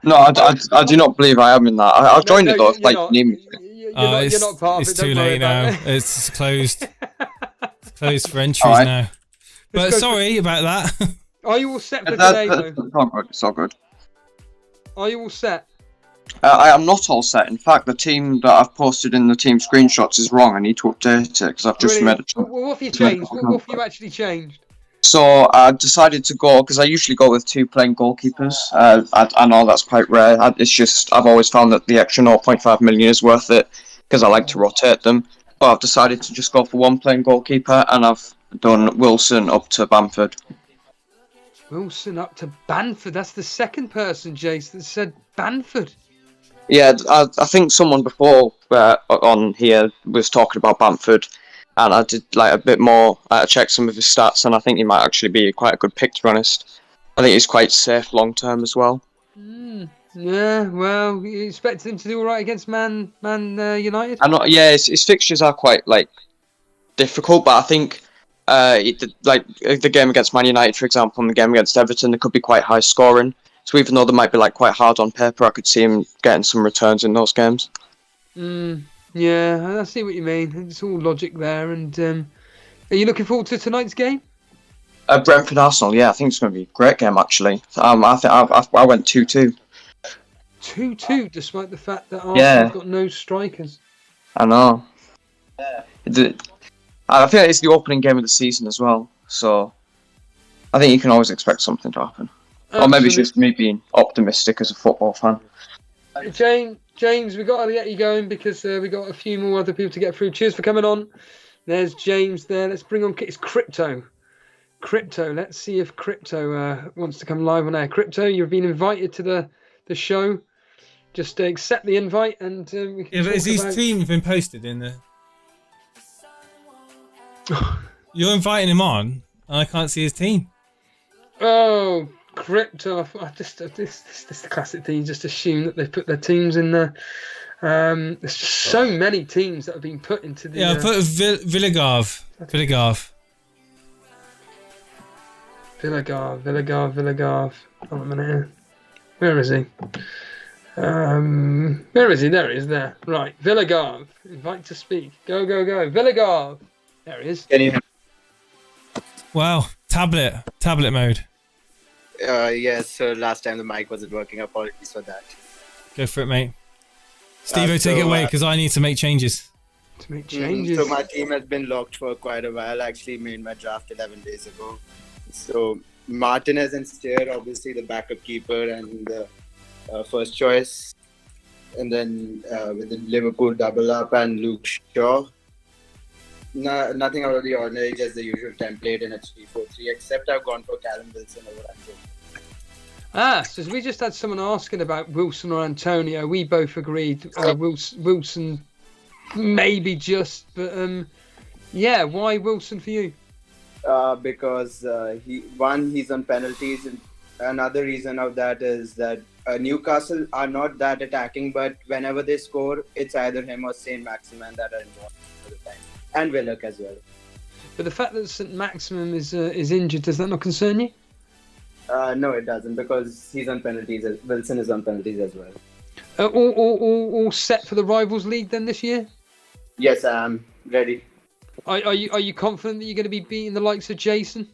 No, I do not believe I am in that. I'll join it though if like you need me. You're not part of it. It's too late now. It's closed. It's closed for entries now. But sorry about that. Are you all set for today, though? It's all good. Are you all set? I am not all set. In fact, the team that I've posted in the team screenshots is wrong. I need to update it because I've just made it. Well, what have you changed? What have you actually changed? So I decided to go because I usually go with 2 playing goalkeepers. I know that's quite rare. It's just I've always found that the extra 0.5 million is worth it because I like to rotate them. But I've decided to just go for 1 playing goalkeeper, and I've done Wilson up to Bamford. Wilson up to Bamford. That's the second person, Jace, that said Bamford. Yeah, I think someone before on here was talking about Bamford, and I did like a bit more. I checked some of his stats, and I think he might actually be quite a good pick, to be honest. I think he's quite safe long term as well. Yeah, well, you expected him to do all right against Man United? I'm not. Yeah, his fixtures are quite like difficult, but I think the game against Man United, for example, and the game against Everton, they could be quite high scoring. So even though they might be like quite hard on paper, I could see him getting some returns in those games. Yeah, I see what you mean. It's all logic there. And are you looking forward to tonight's game? Brentford Arsenal, yeah, I think it's going to be a great game actually. I went 2-2. 2-2, despite the fact that Arsenal's got no strikers. I know. I feel like it's the opening game of the season as well, so I think you can always expect something to happen. Or maybe it's just me being optimistic as a football fan. James, we got to get you going because we got a few more other people to get through. Cheers for coming on. There's James there. Let's bring on it's Crypto. Let's see if Crypto wants to come live on air. Crypto, you've been invited to the show. Just accept the invite and we can but is his team been posted in the... You're inviting him on, and I can't see his team. Oh, Crypto! This is the classic thing. You just assume that they put their teams in there. There's just so many teams that have been put into the. Yeah, I put Villagarve. Villagarve. Hold on a minute here. Where is he? Where is he? There he is. There. Right. Villagarve. Invite to speak. Go. Villagarve. There he is. Can you hear me? Wow. Tablet mode. Yes, so last time the mic wasn't working. Apologies for that. Go for it, mate. Steve-O, take it away, because I need to make changes. So my team has been locked for quite a while. I actually made my draft 11 days ago. So Martinez and Thier, obviously the backup keeper and the first choice. And then with the Liverpool double up and Luke Shaw. Nothing out of the ordinary, just the usual template in a 3-4-3, except I've gone for Callum Wilson over Antonio. So we just had someone asking about Wilson or Antonio. We both agreed Wilson maybe just, but yeah, why Wilson for you? Because he's on penalties, and another reason of that is that Newcastle are not that attacking, but whenever they score, it's either him or Saint Maximin that are involved for the time. And Willock as well. But the fact that St. Maximin is injured, does that not concern you? No, it doesn't, because he's on penalties. Wilson is on penalties as well. All set for the Rivals League then this year? Yes, I'm ready. Are you confident that you're going to be beating the likes of Jason?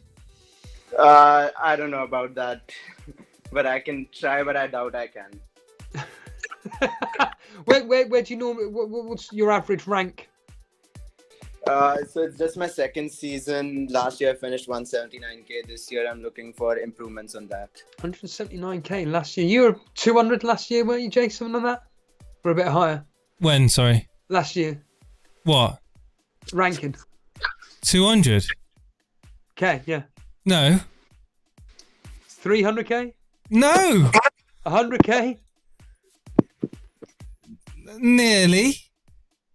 I don't know about that, but I can try, but I doubt I can. Where do you normally? What's your average rank? So it's just my second season. Last year I finished 179k. This year I'm looking for improvements on that. 179k last year. You were 200 last year, weren't you, Jason, on that? Or a bit higher? When, sorry? Last year. What? Ranking. 200? Okay, yeah. No. 300k? No! 100k? Nearly.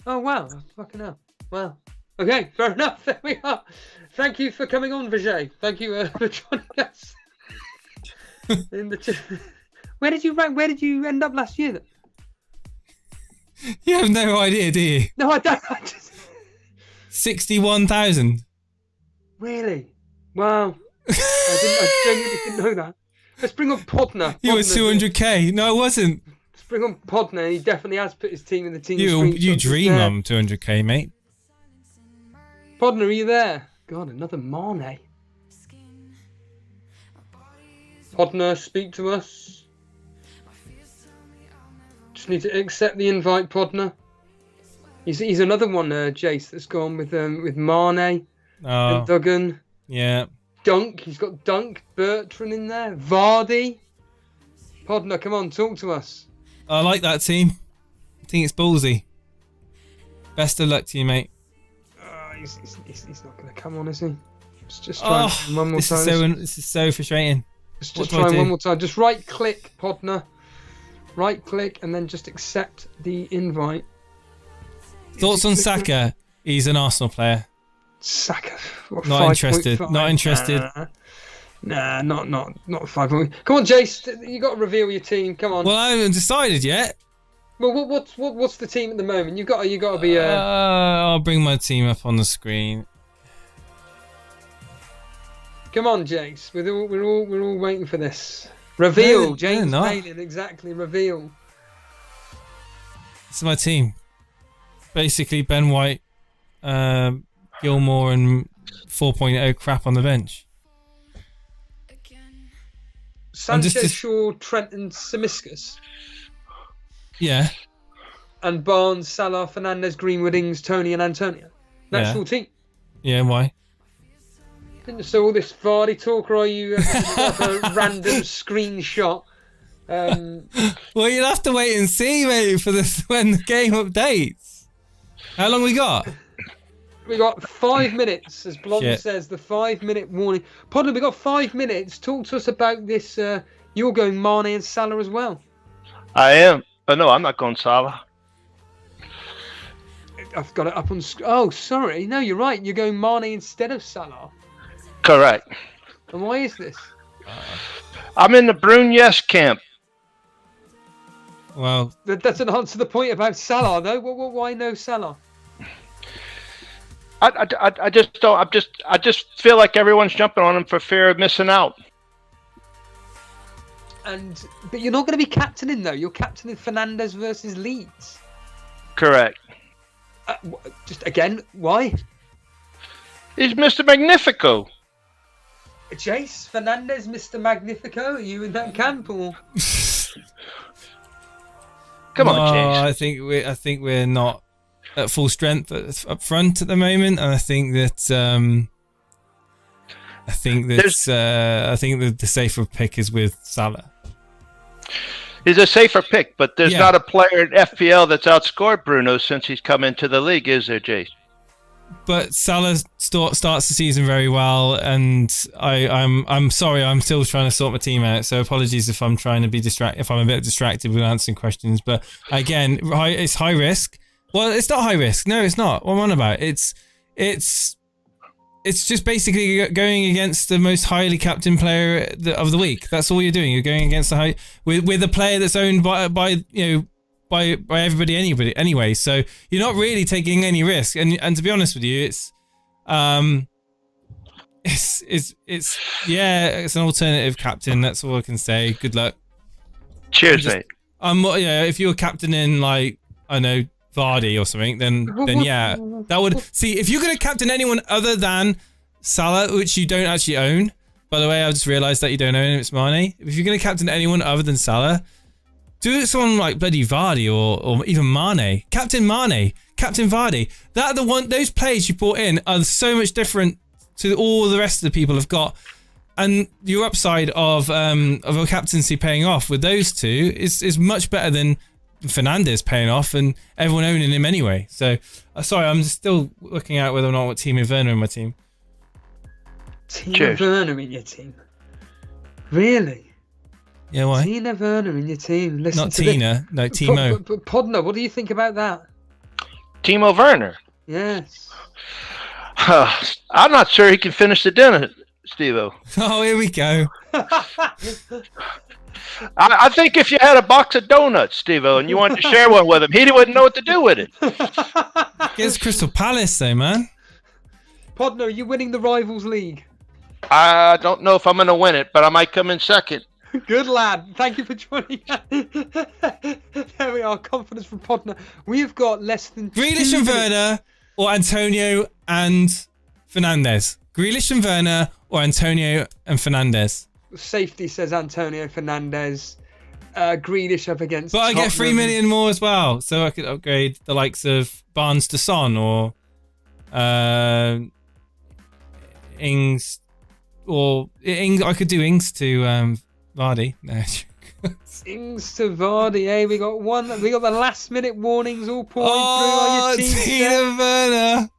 Oh, wow. Fucking hell. Wow. Okay, fair enough. There we are. Thank you for coming on, Vijay. Thank you for joining us. Where did you end up last year then? You have no idea, do you? No, I don't. 61,000. Really? Wow. I genuinely didn't know that. Let's bring on Podner. You were 200k. No, I wasn't. Let's bring on Podner. He definitely has put his team in the team. You dream on 200k, mate. Podner, are you there? God, another Mane. Podner, speak to us. Just need to accept the invite, Podner. He's another one, Jace, that's gone with Mane and Duggan. Yeah. Dunk, he's got Dunk, Bertrand in there, Vardy. Podner, come on, talk to us. I like that team. I think it's ballsy. Best of luck to you, mate. He's not going to come on, is he? Let's just try one more time. This is so frustrating. Let's just try one more time. Just right click, Podner. Right click and then just accept the invite. Thoughts on Saka? He's an Arsenal player. Saka. What, not interested. Not interested. Nah, not 5 point. Come on, Jace. You got to reveal your team. Come on. Well, I haven't decided yet. Well, what's the team at the moment? You got to be. I'll bring my team up on the screen. Come on, Jace. We're all waiting for this. Reveal, no, James Palin. Exactly, reveal. This is my team. Basically, Ben White, Gilmore, and 4.0 crap on the bench. Sanchez, Shaw, Trent, and Simiskas. Yeah. And Barnes, Salah, Fernandez, Greenwood, Ings, Tony, and Antonio. That's your team. Yeah, why? So all this Vardy talk, or are you like a random screenshot? Well, you'll have to wait and see, mate, for when the game updates. How long we got? We got 5 minutes, as Blonde Shit. says, the 5-minute warning. Podler, we got 5 minutes. Talk to us about this. You're going Mane and Salah as well. I am. Oh, no, I'm not going Salah. I've got it up on. Oh, sorry. No, you're right. You're going Mane instead of Salah. Correct. And why is this? I'm in the Brune yes camp. Well, That doesn't answer the point about Salah, though. Why no Salah? I just don't. I just feel like everyone's jumping on him for fear of missing out. But you're not going to be captaining, though. You're captaining Fernandes versus Leeds. Correct. Just again, why? He's Mr. Magnifico. Jace, Fernandes, Mr. Magnifico. Are you in that camp or? Come on, no, Jace. I think we're not at full strength up front at the moment, and I think that the safer pick is with Salah. He's a safer pick, but there's not a player in FPL that's outscored Bruno since he's come into the league, is there, Jace? But Salah starts the season very well, and I'm sorry, I'm still trying to sort my team out. So apologies if I'm trying to be if I'm a bit distracted with answering questions. But again, it's high risk. Well, it's not high risk. No, it's not. What am I on about? It's just basically going against the most highly captained player of the week. That's all you're doing. You're going against with a player that's owned by everybody, anyway. So you're not really taking any risk. And to be honest with you, it's an alternative captain. That's all I can say. Good luck. Cheers, mate. If you were captaining Vardy or something, then yeah, that would see if you're going to captain anyone other than Salah, which you don't actually own. By the way, I just realised that you don't own him. It's Mane. If you're going to captain anyone other than Salah, do it someone like bloody Vardy or even Mane. Captain Mane, Captain Vardy. Those players you brought in are so much different to all the rest of the people have got, and your upside of a captaincy paying off with those two is much better than Fernandes paying off and everyone owning him anyway. So sorry, I'm still looking at whether or not what Timo Werner in my team. Timo Werner in your team? Really? Yeah, why? Timo Werner in your team. Listen Not to Tina, no, Timo. Podner, what do you think about that? Timo Werner? Yes. I'm not sure he can finish the dinner, Steve-O. Oh, here we go. I think if you had a box of donuts, Steve-O, and you wanted to share one with him, he wouldn't know what to do with it. Against Crystal Palace, though, man. Podner, are you winning the Rivals League? I don't know if I'm going to win it, but I might come in second. Good lad. Thank you for joining us. There we are. Confidence from Podner. We've got less than Grealish and Werner or Antonio and Fernandes. Grealish and Werner or Antonio and Fernandes. Safety says Antonio Fernandes. Grealish up against But I get Tottenham. 3 million more as well, so I could upgrade the likes of Barnes to Son or Ings, I could do Ings to Vardy. No. Ings to Vardy. Hey, we got the last minute warnings all pouring through Oh, on your team. Tina Werner.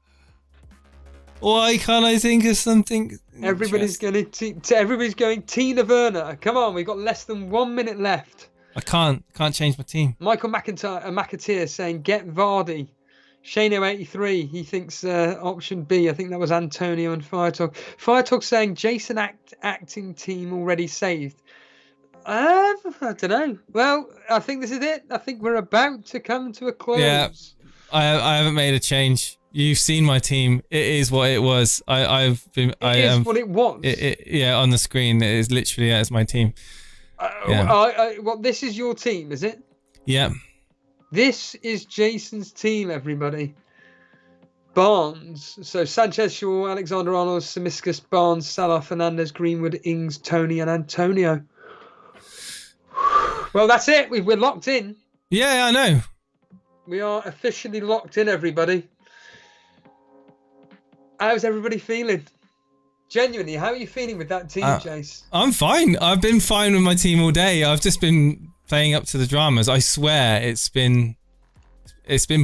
Why can't I think of something? Everybody's going Tina Werner. Come on, we've got less than 1 minute left. I can't change my team. Michael McAteer saying get Vardy. Shano83, he thinks option B. I think that was Antonio and Firetalk. Firetalk saying Jason acting team already saved. I don't know. Well, I think this is it. I think we're about to come to a close. Yeah, I haven't made a change. You've seen my team. It is what it was. What it was. Yeah, on the screen, it is literally as my team. Well, this is your team, is it? Yeah. This is Jason's team, everybody. Barnes. So Sanchez, Shaw, Alexander-Arnold, Simiskas, Barnes, Salah, Fernandes, Greenwood, Ings, Tony, and Antonio. Well, that's it. We're locked in. Yeah, I know. We are officially locked in, everybody. How's everybody feeling? Genuinely, how are you feeling with that team, Jace? I'm fine. I've been fine with my team all day. I've just been playing up to the dramas. I swear it's been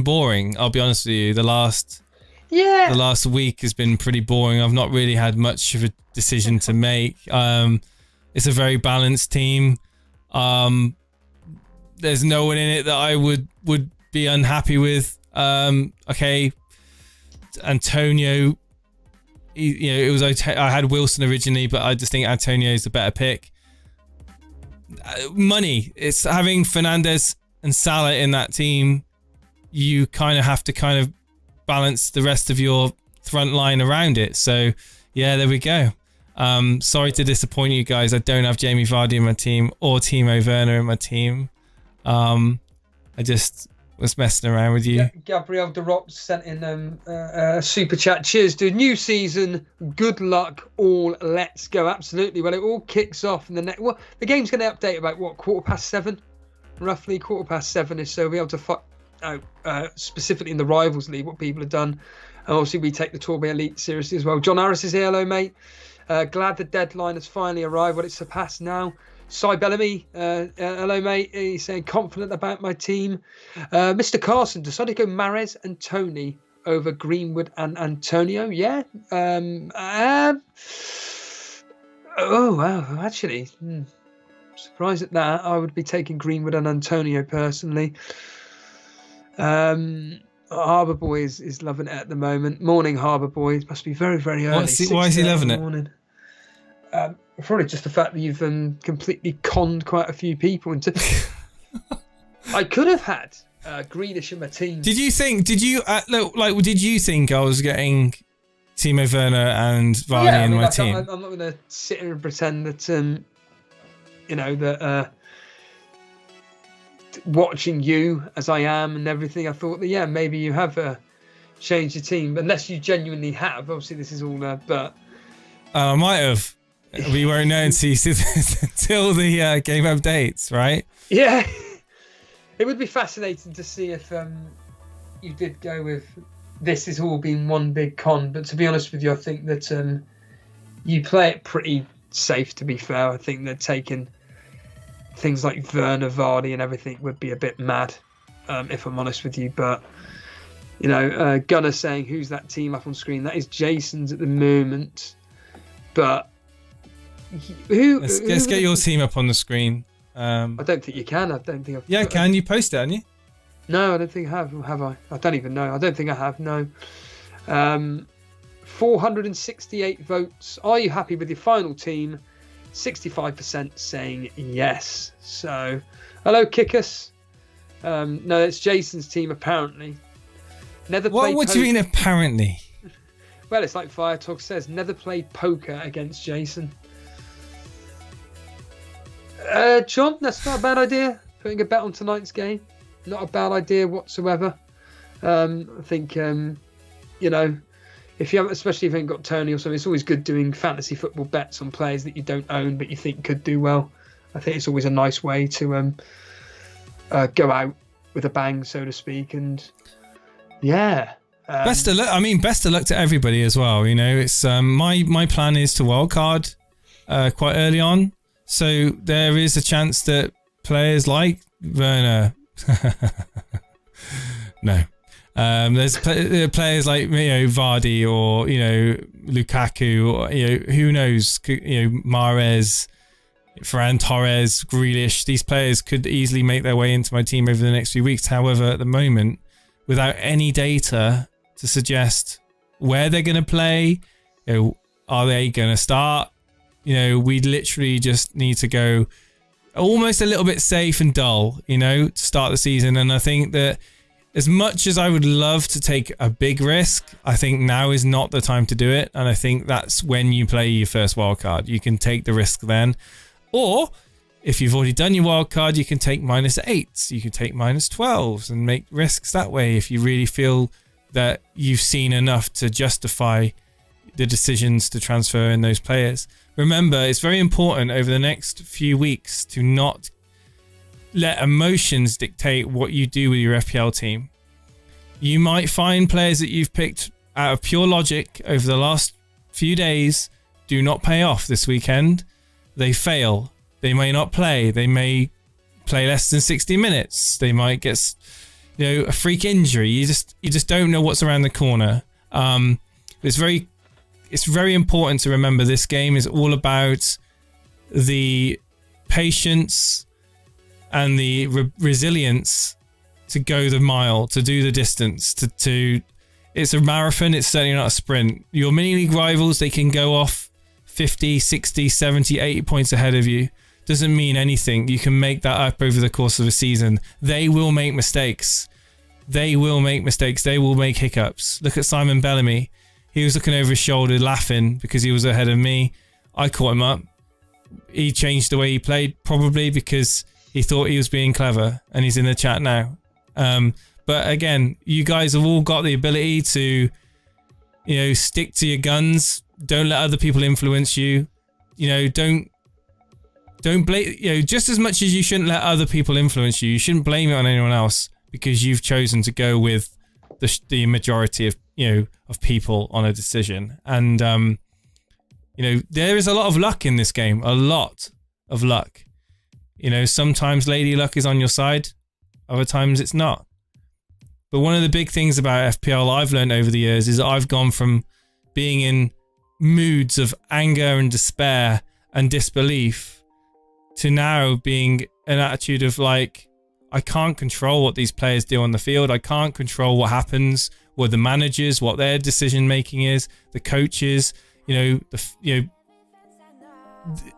boring. I'll be honest with you. The last week has been pretty boring. I've not really had much of a decision to make. It's a very balanced team. There's no one in it that I would be unhappy with. Okay, Antonio. It was I had Wilson originally, but I just think Antonio is the better pick. Money. It's having Fernandes and Salah in that team. You kind of have to balance the rest of your front line around it. So yeah, there we go. Sorry to disappoint you guys. I don't have Jamie Vardy in my team or Timo Werner in my team. I just was messing around with you. Gabriel De Rop sent in a super chat. Cheers, dude. New season. Good luck. All. Let's go. Absolutely. Well, it all kicks off in the next. Well, the game's going to update about 7:15, roughly 7:15ish. So we'll be able to find out specifically in the Rivals League what people have done. And obviously, we take the Torbay Elite seriously as well. John Harris is here. Hello, mate. Glad the deadline has finally arrived. Well, it's surpassed now. Cy Bellamy, hello mate. He's saying confident about my team. Mr. Carson decided to go Mahrez and Tony over Greenwood and Antonio. Yeah. Oh wow. Actually, surprised at that. I would be taking Greenwood and Antonio personally. Harbour Boy is loving it at the moment. Morning, Harbour Boy. It must be very, very early. Why is he loving it? Probably just the fact that you've completely conned quite a few people into. I could have had Greenish in my team. Did you think I was getting Timo Werner and Vardy in my team? I'm not going to sit here and pretend that watching you as I am and everything, I thought that maybe you have changed your team, unless you genuinely have. Obviously, this is all but I might have. We won't know until the game updates, right? Yeah. It would be fascinating to see if you did go with this has all been one big con. But to be honest with you, I think that you play it pretty safe, to be fair. I think that taking things like Werner, Vardy and everything would be a bit mad, if I'm honest with you. But, Gunnar saying, who's that team up on screen? That is Jason's at the moment. But... Let's get your team up on the screen. I don't think you can. I don't think I've... Yeah, can you post it, haven't you? No, I don't think I have. Have I? I don't even know. I don't think I have. No. 468 votes. Are you happy with your final team? 65% saying yes. So, hello, Kickus. No, it's Jason's team apparently. What do you mean apparently? Well, it's like Firetog says. Never played poker against Jason. John, that's not a bad idea. Putting a bet on tonight's game, not a bad idea whatsoever. I think if you haven't, especially if you haven't got Tony or something, it's always good doing fantasy football bets on players that you don't own but you think could do well. I think it's always a nice way to go out with a bang, so to speak. And yeah. Best of luck. I mean, best of luck to everybody as well. It's my plan is to wildcard quite early on. So there is a chance that players like Werner, no, there's players like Vardy or Lukaku or who knows, Mahrez, Ferran Torres, Grealish. These players could easily make their way into my team over the next few weeks. However, at the moment, without any data to suggest where they're going to play, are they going to start? We literally just need to go almost a little bit safe and dull, to start the season. And I think that as much as I would love to take a big risk, I think now is not the time to do it. And I think that's when you play your first wildcard. You can take the risk then. Or if you've already done your wildcard, you can take -8s. You can take -12s and make risks that way if you really feel that you've seen enough to justify the decisions to transfer in those players. Remember, it's very important over the next few weeks to not let emotions dictate what you do with your FPL team. You might find players that you've picked out of pure logic over the last few days do not pay off this weekend, they fail. They may not play. They may play less than 60 minutes. They might get, a freak injury. You just don't know what's around the corner. It's very important to remember this game is all about the patience and the resilience to go the mile, to do the distance, to it's a marathon, it's certainly not a sprint. Your mini league rivals, they can go off 50, 60, 70, 80 points ahead of you. Doesn't mean anything. You can make that up over the course of a season. They will make mistakes. They will make mistakes. They will make hiccups. Look at Simon Bellamy. He was looking over his shoulder laughing because he was ahead of me. I caught him up. He changed the way he played, probably because he thought he was being clever, and he's in the chat now. But again, you guys have all got the ability to, stick to your guns. Don't let other people influence you. Don't blame, just as much as you shouldn't let other people influence you, you shouldn't blame it on anyone else because you've chosen to go with the majority of, of people on a decision. And, there is a lot of luck in this game, a lot of luck. Sometimes Lady Luck is on your side, other times it's not. But one of the big things about FPL I've learned over the years is that I've gone from being in moods of anger and despair and disbelief to now being an attitude of like, I can't control what these players do on the field. I can't control what happens with the managers, what their decision making is, the coaches,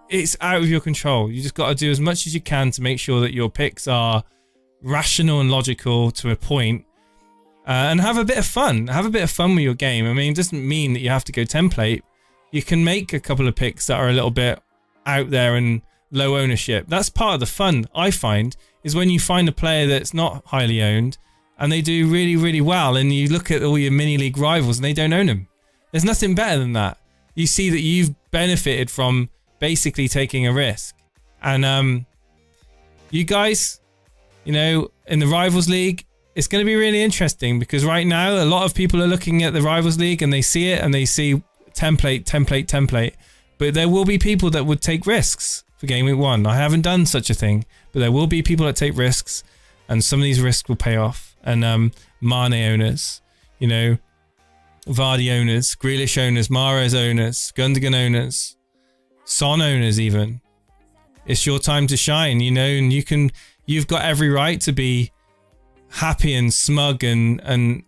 it's out of your control. You just got to do as much as you can to make sure that your picks are rational and logical to a point. And have a bit of fun. Have a bit of fun with your game. I mean, it doesn't mean that you have to go template. You can make a couple of picks that are a little bit out there and low ownership. That's part of the fun, I find, is when you find a player that's not highly owned and they do really, really well, and you look at all your mini league rivals and they don't own them. There's nothing better than that. You see that you've benefited from basically taking a risk. And you guys, in the Rivals League, it's going to be really interesting because right now a lot of people are looking at the Rivals League and they see it and they see template. But there will be people that would take risks for Game Week 1. I haven't done such a thing, but there will be people that take risks and some of these risks will pay off. And Mane owners, Vardy owners, Grealish owners, Mahrez owners, Gundogan owners, Son owners even. It's your time to shine, and you've got every right to be happy and smug and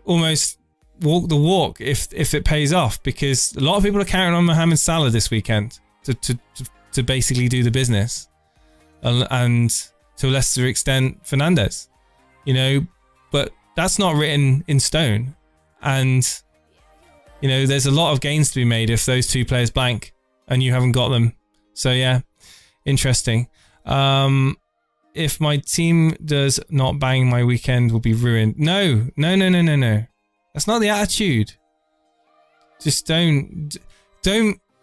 almost walk the walk if it pays off, because a lot of people are counting on Mohamed Salah this weekend to basically do the business, and to a lesser extent Fernandes, but that's not written in stone, and there's a lot of gains to be made if those two players blank and you haven't got them. So yeah, interesting. If my team does not bang, my weekend will be ruined. No. That's not the attitude. Just don't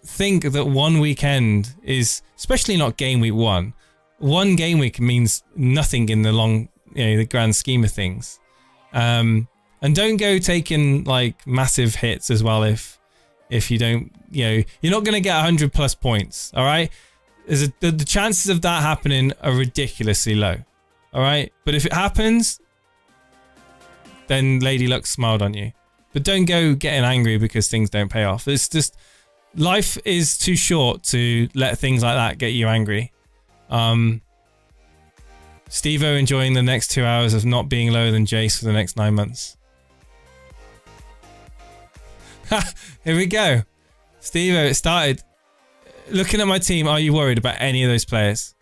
think that one weekend is, especially not Game Week 1. One game week means nothing in the long, the grand scheme of things. And don't go taking like massive hits as well if you don't, you're not going to get 100 plus points, all right? The chances of that happening are ridiculously low, all right? But if it happens, then Lady Luck smiled on you. But don't go getting angry because things don't pay off. It's just, life is too short to let things like that get you angry. Steve-O enjoying the next 2 hours of not being lower than Jace for the next 9 months. Here we go. Steve-O, it started. Looking at my team, are you worried about any of those players?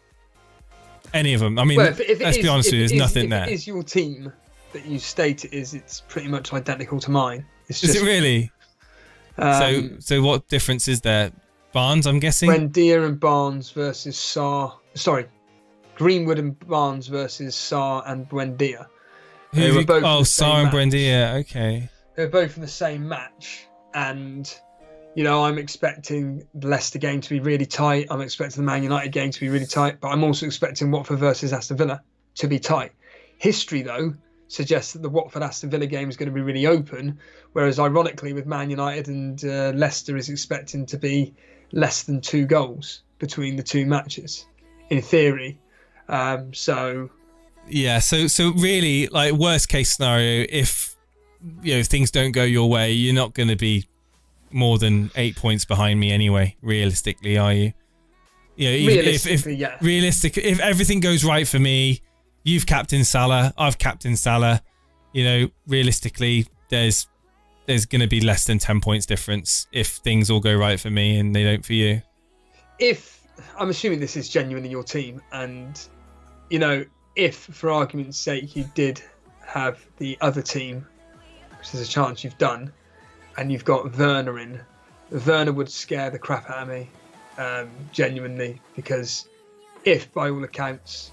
Any of them? I mean, let's be honest with you, there's nothing there. If it is your team that you state it is, it's pretty much identical to mine. It's is just, it really? So what difference is there? Barnes, I'm guessing? Buendia and Barnes versus Sarr. Sorry, Greenwood and Barnes versus Sarr and Buendia. Sarr and Buendia, okay. They're both in the same match, and I'm expecting the Leicester game to be really tight. I'm expecting the Man United game to be really tight, but I'm also expecting Watford versus Aston Villa to be tight. History, though, suggests that the Watford Aston Villa game is going to be really open, whereas ironically with Man United and Leicester is expecting to be less than 2 goals between the 2 matches, in theory. So really, like, worst case scenario, if things don't go your way, you're not going to be more than 8 points behind me anyway. Realistically, are you? Realistically, if everything goes right for me, you've captained Salah, I've captained Salah. Realistically, there's going to be less than 10 points difference if things all go right for me and they don't for you. If I'm assuming this is genuinely your team, and if for argument's sake you did have the other team, which there's a chance you've done, and you've got Werner in, Werner would scare the crap out of me, genuinely, because if by all accounts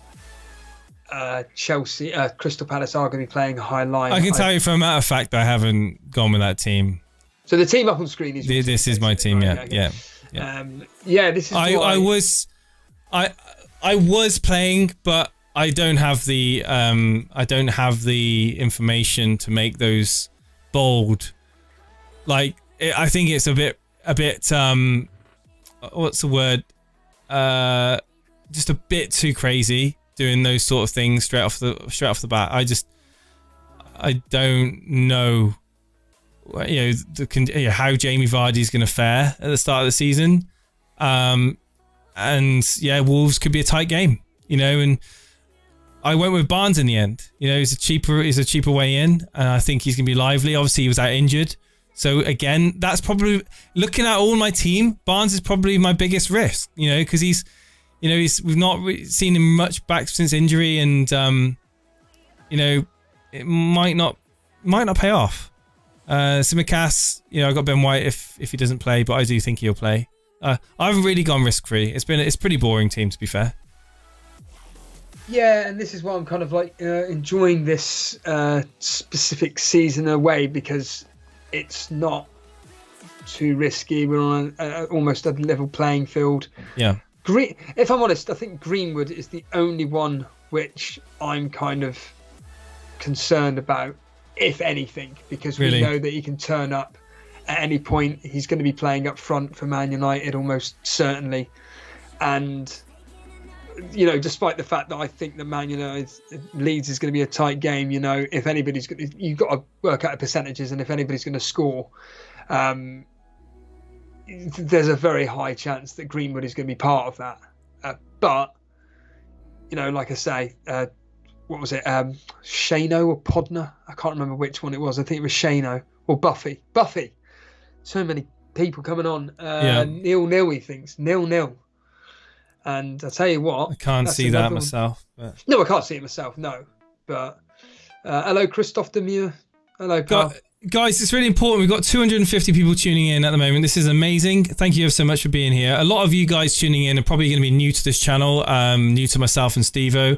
Crystal Palace are going to be playing a high line, I can tell you for a matter of fact I haven't gone with that team. So the team up on screen is this is my team, right? yeah. This is I was playing, but I don't have the information to make those bold. Like, I think it's a bit what's the word? Just a bit too crazy doing those sort of things straight off the bat. I don't know, how Jamie Vardy's going to fare at the start of the season. Wolves could be a tight game, and I went with Barnes in the end. He's a cheaper way in, and I think he's going to be lively. Obviously, he was out injured. So again, that's probably, looking at all my team, Barnes is probably my biggest risk, because we've not seen him much back since injury, and it might not pay off. Simicast, I got Ben White if he doesn't play, but I do think he'll play. I haven't really gone risk free. It's pretty boring team, to be fair. Yeah, and this is why I'm kind of like enjoying this specific season away, because it's not too risky. We're on almost a level playing field. Yeah. If I'm honest, I think Greenwood is the only one which I'm kind of concerned about, if anything, because we know that he can turn up at any point. He's going to be playing up front for Man United almost certainly, and despite the fact that I think that Man United Leeds is going to be a tight game, if anybody's you've got to work out the percentages, and if anybody's going to score, there's a very high chance that Greenwood is going to be part of that. But like I say, what was it? Shano or Podner? I can't remember which one it was. I think it was Shano or Buffy. So many people coming on. 0-0. He thinks 0-0. And I tell you what, I can't see that myself. But... No, I can't see it myself. No, but hello, Christophe Demure. Hello, pal. Guys, it's really important. We've got 250 people tuning in at the moment. This is amazing. Thank you so much for being here. A lot of you guys tuning in are probably going to be new to this channel, new to myself and Steve-O.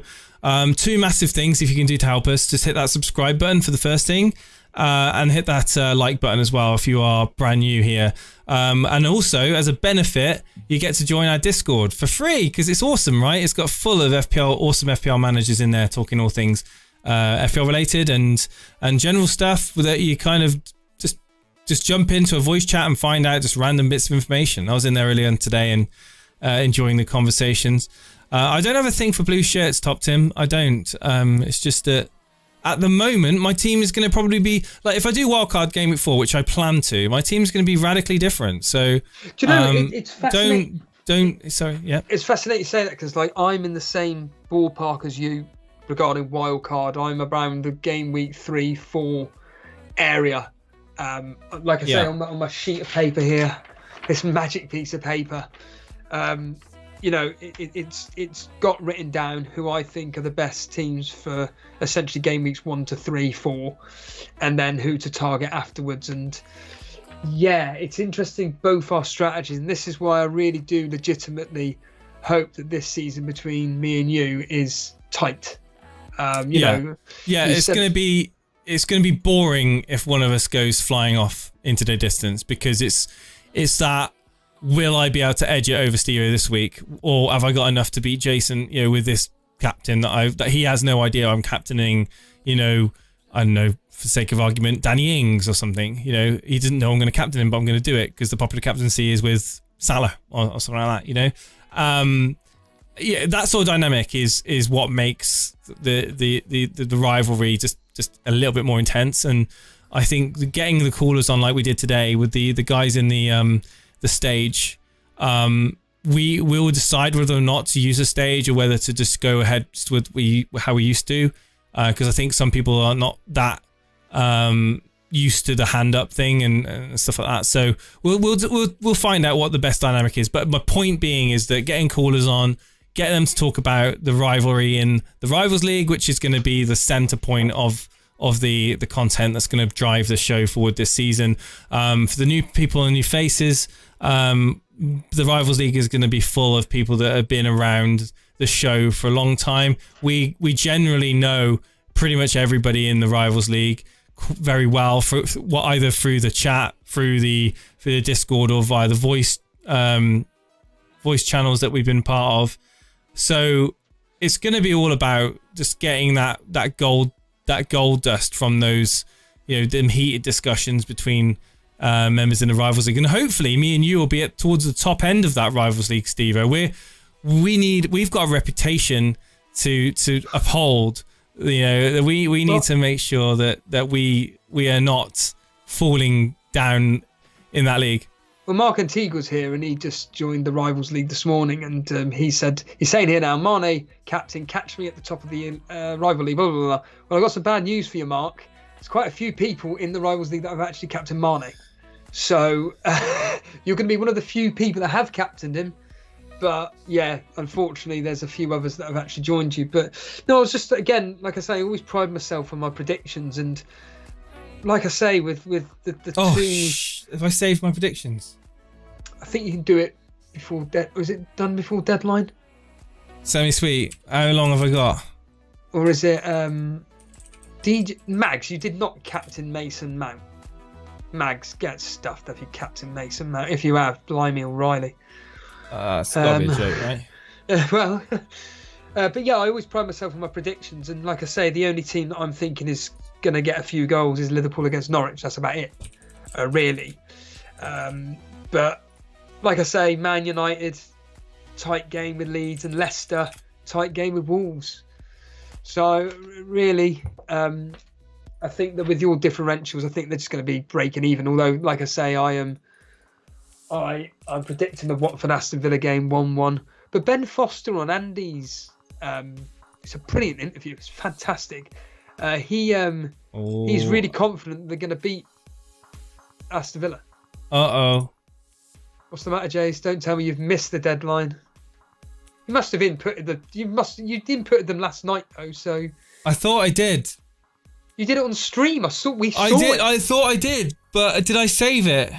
2 massive things if you can do to help us. Just hit that subscribe button for the first thing, and hit that like button as well if you are brand new here. And also, as a benefit, you get to join our Discord for free, because it's awesome, right? It's got full of awesome FPL managers in there talking all things FPL related and general stuff that you kind of just jump into a voice chat and find out just random bits of information. I was in there earlier today and enjoying the conversations. I don't have a thing for blue shirts, Top Tim. I don't. It's just that at the moment, my team is going to probably be, like, if I do wildcard Game Week 4, which I plan to, my team is going to be radically different. So, do you know, it's fascinating. Sorry, yeah. It's fascinating you say that, because like I'm in the same ballpark as you regarding wildcard. I'm around the Game Week 3-4 area. Like I say, on my sheet of paper here, this magic piece of paper, it's got written down who I think are the best teams for essentially game weeks 1 to 3, 4, and then who to target afterwards. And yeah, it's interesting, both our strategies, and this is why I really do legitimately hope that this season between me and you is tight. It's going to be boring if one of us goes flying off into the distance, because it's that, will I be able to edge it over Stevie this week, or have I got enough to beat Jason, with this captain that he has no idea I'm captaining, I don't know, for the sake of argument, Danny Ings or something. You know, he didn't know I'm going to captain him, but I'm going to do it because the popular captaincy is with Salah or something like that. You know, yeah, that sort of dynamic is what makes the rivalry just a little bit more intense. And I think getting the callers on like we did today with the guys in the stage, we will decide whether or not to use a stage or whether to just go ahead with how we used to, because I think some people are not that used to the hand up thing and stuff like that. So we'll find out what the best dynamic is. But my point being is that getting callers on, get them to talk about the rivalry in the Rivals League, which is going to be the center point of the content that's going to drive the show forward this season. For the new people and new faces, the Rivals League is going to be full of people that have been around the show for a long time. We generally know pretty much everybody in the Rivals League very well, either through the chat, through the Discord, or via the voice channels that we've been part of. So it's going to be all about just getting that gold dust from those, you know, them heated discussions between members in the Rivals League, and hopefully me and you will be towards the top end of that Rivals League, Steve-O. We've got a reputation to uphold. You know, we need to make sure that we are not falling down in that league. Well, Mark Antigua's here, and he just joined the Rivals League this morning, and he's saying here now, Mane, captain, catch me at the top of the Rival League, blah, blah, blah. Well, I've got some bad news for you, Mark. There's quite a few people in the Rivals League that have actually captained Mane. So you're going to be one of the few people that have captained him. But yeah, unfortunately, there's a few others that have actually joined you. But no, I was just, again, like I say, I always pride myself on my predictions. And like I say, with the two... Have I saved my predictions? I think you can do it before... Was it done before deadline? Semi-sweet. How long have I got? Or is it... DJ Mags, you did not captain Mason Mount. Mags gets stuffed if you captain Mason Mount. If you have, blimey O'Reilly. It's got to be a joke, right? Well, but yeah, I always pride myself on my predictions. And like I say, the only team that I'm thinking is going to get a few goals is Liverpool against Norwich. That's about it, really. But like I say, Man United, tight game with Leeds, and Leicester, tight game with Wolves. So really, I think that with your differentials, I think they're just going to be breaking even. Although, like I say, I'm predicting the Watford Aston Villa game 1-1. But Ben Foster on Andy's, it's a brilliant interview. It's fantastic. He's really confident they're going to beat Aston Villa. What's the matter, Jace? Don't tell me you've missed the deadline. You must have inputted you inputted them last night though, so I thought I did. You did it on stream. I thought it. I thought I did, but did I save it?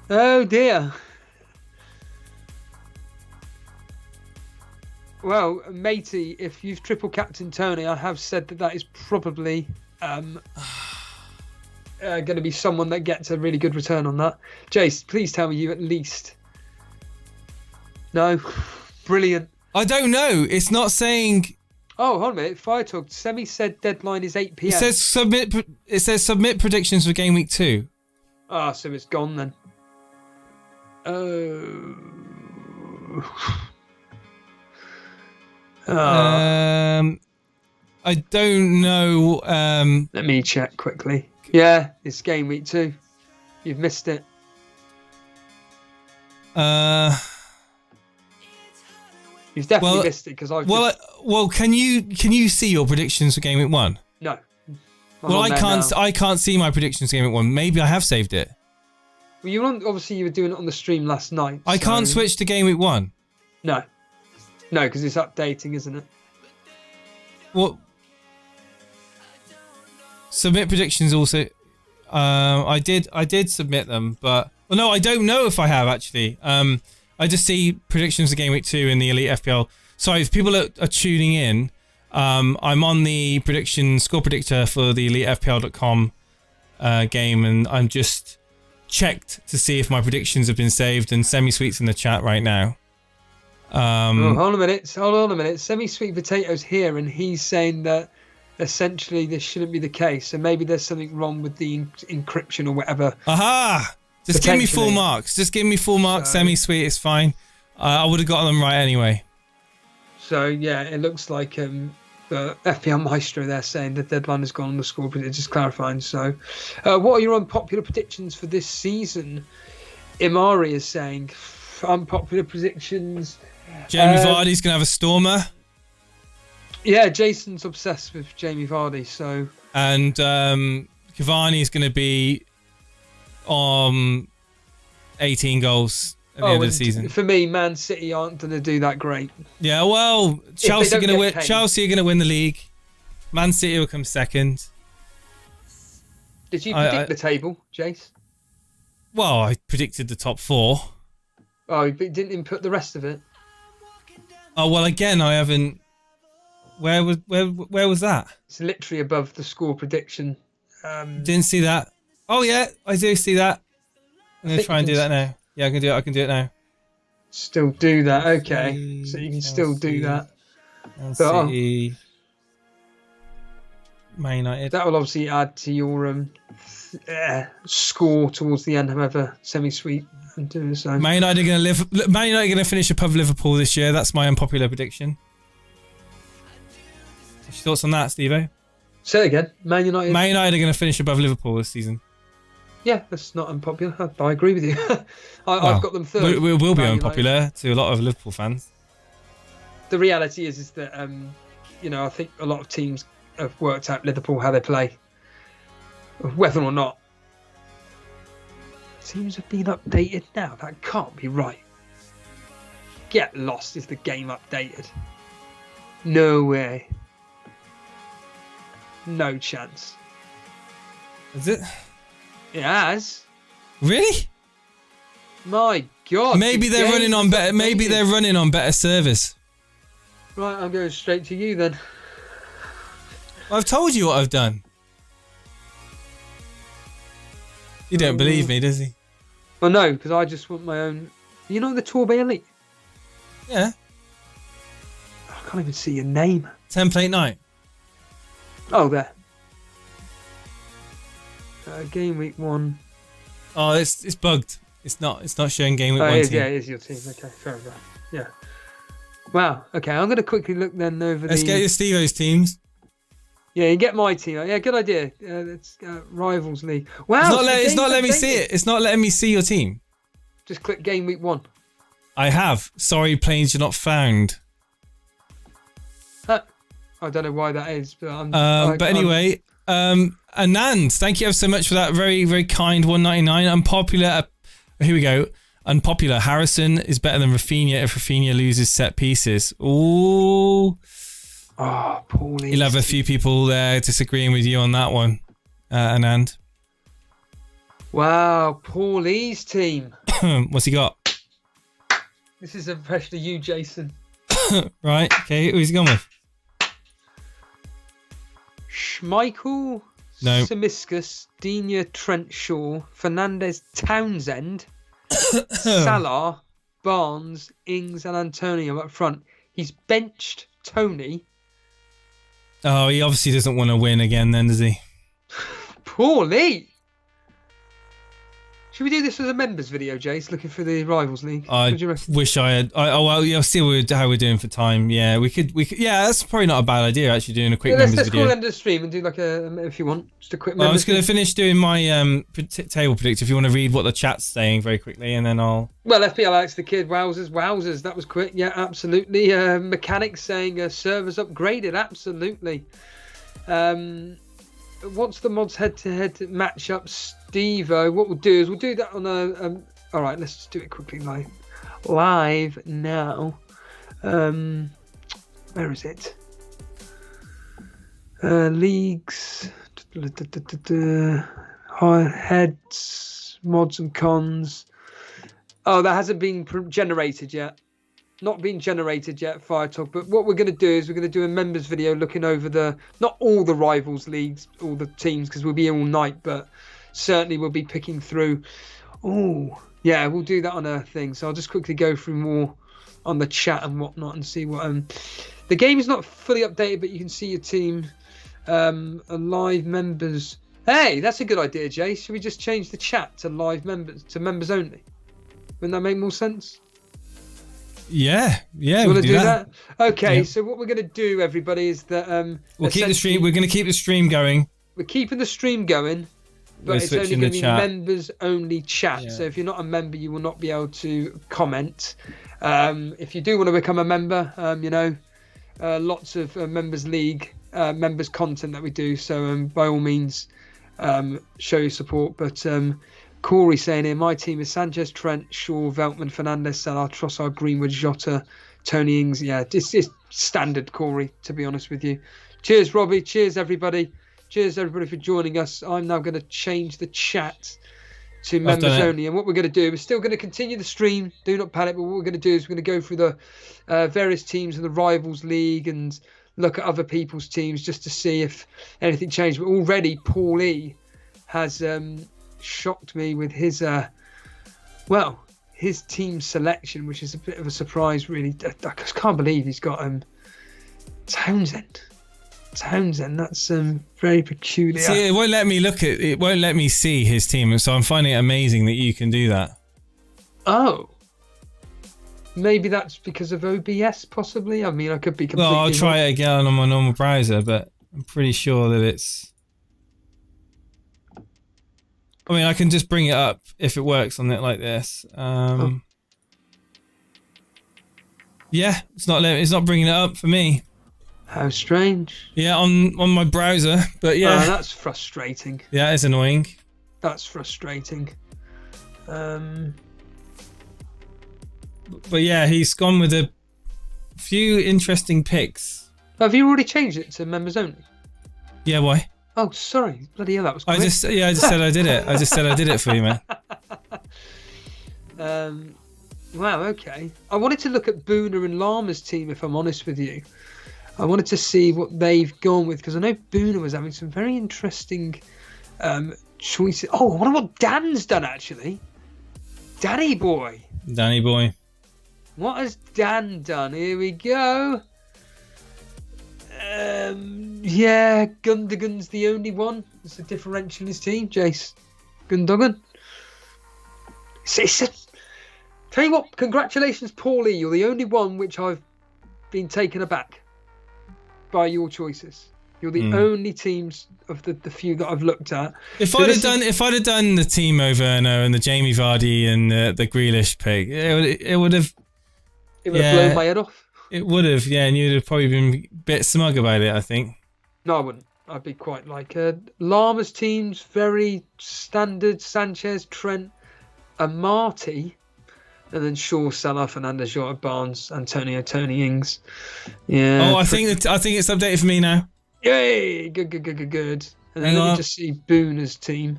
Oh dear. Well, matey, if you've triple captain Tony, I have said that is probably going to be someone that gets a really good return on that. Jace, please tell me you at least. No, brilliant. I don't know. It's not saying. Oh, hold on a minute. Fire Talk. Semi said deadline is 8 PM. It says submit predictions for Game Week 2. Ah, so it's gone then. I don't know. Let me check quickly. Yeah, it's Game Week 2. You've missed it. You've definitely missed it because I've. Well, can you see your predictions for Game Week 1? No. Well, I can't see my predictions for Game Week 1. Maybe I have saved it. Well, you were doing it on the stream last night. I can't switch to Game Week 1. No, because it's updating, isn't it? What? Submit predictions also. I did submit them, but no, I don't know if I have actually. I just see predictions for Game Week 2 in the Elite FPL. Sorry, if people are tuning in, I'm on the score predictor for the EliteFPL.com game, and I'm just checked to see if my predictions have been saved, and Semi-Sweet's in the chat right now. Hold on a minute. Semi-Sweet Potato's here, and he's saying that essentially this shouldn't be the case. So maybe there's something wrong with the encryption or whatever. Aha! Just give me full marks. Just give me full marks. Semi-sweet, it's fine. I would have got them right anyway. So yeah, it looks like the FPL Maestro there saying the deadline has gone on the score, but it's just clarifying. So, what are your unpopular predictions for this season? Imari is saying unpopular predictions. Jamie Vardy's gonna have a stormer. Yeah, Jason's obsessed with Jamie Vardy. So and Cavani is gonna be on 18 goals at the end of the season. For me, Man City aren't going to do that great. Yeah, well, Chelsea are going to win. Chelsea are going to win the league. Man City will come second. Did you predict the table, Jace? Well, I predicted the top 4. Oh, but didn't input the rest of it. Oh well, again, I haven't. Where was that? It's literally above the score prediction. Didn't see that. Oh yeah, I do see that. I'm gonna try and do that now. Yeah, I can do it. I can do it now. Still do that, okay? So you can still do that. Man City, Man United. That will obviously add to your score towards the end. However, semi-sweet and doing the same. Man United are gonna finish above Liverpool this year. That's my unpopular prediction. What's your thoughts on that, Steve-O? Say it again. Man United. Man United are gonna finish above Liverpool this season. Yeah, that's not unpopular. I agree with you. I've got them third. We will be unpopular to a lot of Liverpool fans. The reality is that I think a lot of teams have worked out Liverpool how they play, whether or not. Teams have been updated now. That can't be right. Get lost. Is the game updated? No way. No chance. Is it? It has. Really? My God. Maybe they're running on better. Maybe they're running on better service. Right, I'm going straight to you then. I've told you what I've done. You don't believe me, does he? Well, no, because I just want my own. You know the Torbay Elite? Yeah. I can't even see your name. Template night. Oh, there. Game week 1. Oh, it's bugged. It's not showing game week 1 team. Yeah, it is your team. Okay, fair enough. Yeah. Wow. Okay, I'm going to quickly look then over. Let's get your Steve-O's teams. Yeah, you get my team. Yeah, good idea. It's Rivals League. Wow. It's not letting me see it. It's not letting me see your team. Just click game week 1. I have. Sorry, planes you're not found. I don't know why that is, but anyway, Anand, thank you ever so much for that very, very kind 199. Unpopular. Here we go. Unpopular. Harrison is better than Rafinha if Rafinha loses set pieces. Ooh. Oh, Paulie. You'll have a few people there disagreeing with you on that one, Anand. Wow, Paulie's team. What's he got? This is a impression of you, Jason. Right. Okay. Who's he gone with? Schmeichel, no. Semiskus, Digne, Trent Shaw, Fernandez, Townsend, Salah, Barnes, Ings, and Antonio up front. He's benched Tony. Oh, he obviously doesn't want to win again then, does he? Poorly. Should we do this as a members video, Jace, looking for the Rivals League? I wish I had. Well, yeah, see how we're doing for time. Yeah, we could. Yeah, that's probably not a bad idea. Actually, doing a quick members let's video. call end of the stream and do like if you want, just a quick. I was going to finish doing my table predictor. If you want to read what the chat's saying very quickly, and then I'll. Well, FPL Alex the Kid, wowzers, that was quick. Yeah, absolutely. Mechanics saying servers upgraded, absolutely. What's the mods head-to-head matchup, Steve-O? What we'll do is we'll do that on a. All right, let's just do it quickly live now. Where is it? Leagues, heads, mods and cons. Oh, that hasn't been generated yet. Not been generated yet, Fire Talk. But what we're going to do is we're going to do a members video looking over not all the Rivals leagues, all the teams, because we'll be here all night, but certainly we'll be picking through. Oh, yeah, we'll do that on a thing. So I'll just quickly go through more on the chat and whatnot and see what. The game is not fully updated, but you can see your team. live members. Hey, that's a good idea, Jay. Should we just change the chat to live members, to members only? Wouldn't that make more sense? Yeah, yeah. You want to do that? Okay, Yeah. so what we're going to do, everybody, is that We'll keep the stream. We're going to keep the stream going. we're keeping the stream going, but We're it's only switching going the to be chat. members only chat. Yeah. So if you're not a member, you will not be able to comment. If you do want to become a member, lots of members league, members content that we do. So by all means, show your support. But Corey saying here, my team is Sanchez, Trent, Shaw, Veltman, Fernandez, Salah, Trossard, Greenwood, Jota, Tony Ings. Yeah, it's standard, Corey, to be honest with you. Cheers, Robbie. Cheers, everybody. Cheers, everybody, for joining us. I'm now going to change the chat to members only. And what we're going to do, we're still going to continue the stream. Do not panic. But what we're going to do is we're going to go through the various teams in the Rivals League and look at other people's teams just to see if anything changed. But already, Paul E has shocked me with his his team selection, which is a bit of a surprise, really. I just can't believe he's got Townsend. That's very peculiar. See, it won't let me look at it. Won't let me see his team. So I'm finding it amazing that you can do that. Oh, maybe that's because of OBS, possibly. I mean, I could be completely. Well, I'll try wrong. it again on my normal browser, but I'm pretty sure that it's. I mean, I can just bring it up if it works on it like this. Yeah, it's not bringing it up for me. How strange. Yeah, on my browser, but yeah. Oh, that's frustrating. Yeah, it's annoying. That's frustrating. But yeah, he's gone with a few interesting picks. Have you already changed it to members only? Yeah, why? Oh, sorry. Bloody hell, that was quick. I just said I did it. I just said I did it for you, man. Wow, okay. I wanted to look at Boona and Lama's team, if I'm honest with you. I wanted to see what they've gone with, because I know Boona was having some very interesting choices. Oh, I wonder what Dan's done, actually. Danny boy. Danny boy. What has Dan done? Here we go. Yeah, Gundogan's the only one. It's a differential in his team, Jace. Gundogan. Tell you what, congratulations, Paulie. You're the only one which I've been taken aback by your choices. You're the only teams of the few that I've looked at. If I'd have done the Timo Werner and the Jamie Vardy and the Grealish pick, it would have. It would have blown my head off. It would have, yeah, and you'd have probably been a bit smug about it, I think. No, I wouldn't. I'd be quite like Lama's team's very standard. Sanchez, Trent, and Marty, and then Shaw, Salah, Fernandez, Jota, Barnes, Antonio, Tony Ings. Yeah. Oh, I think it's updated for me now. Yay! Good. And then let me just see Boona's team.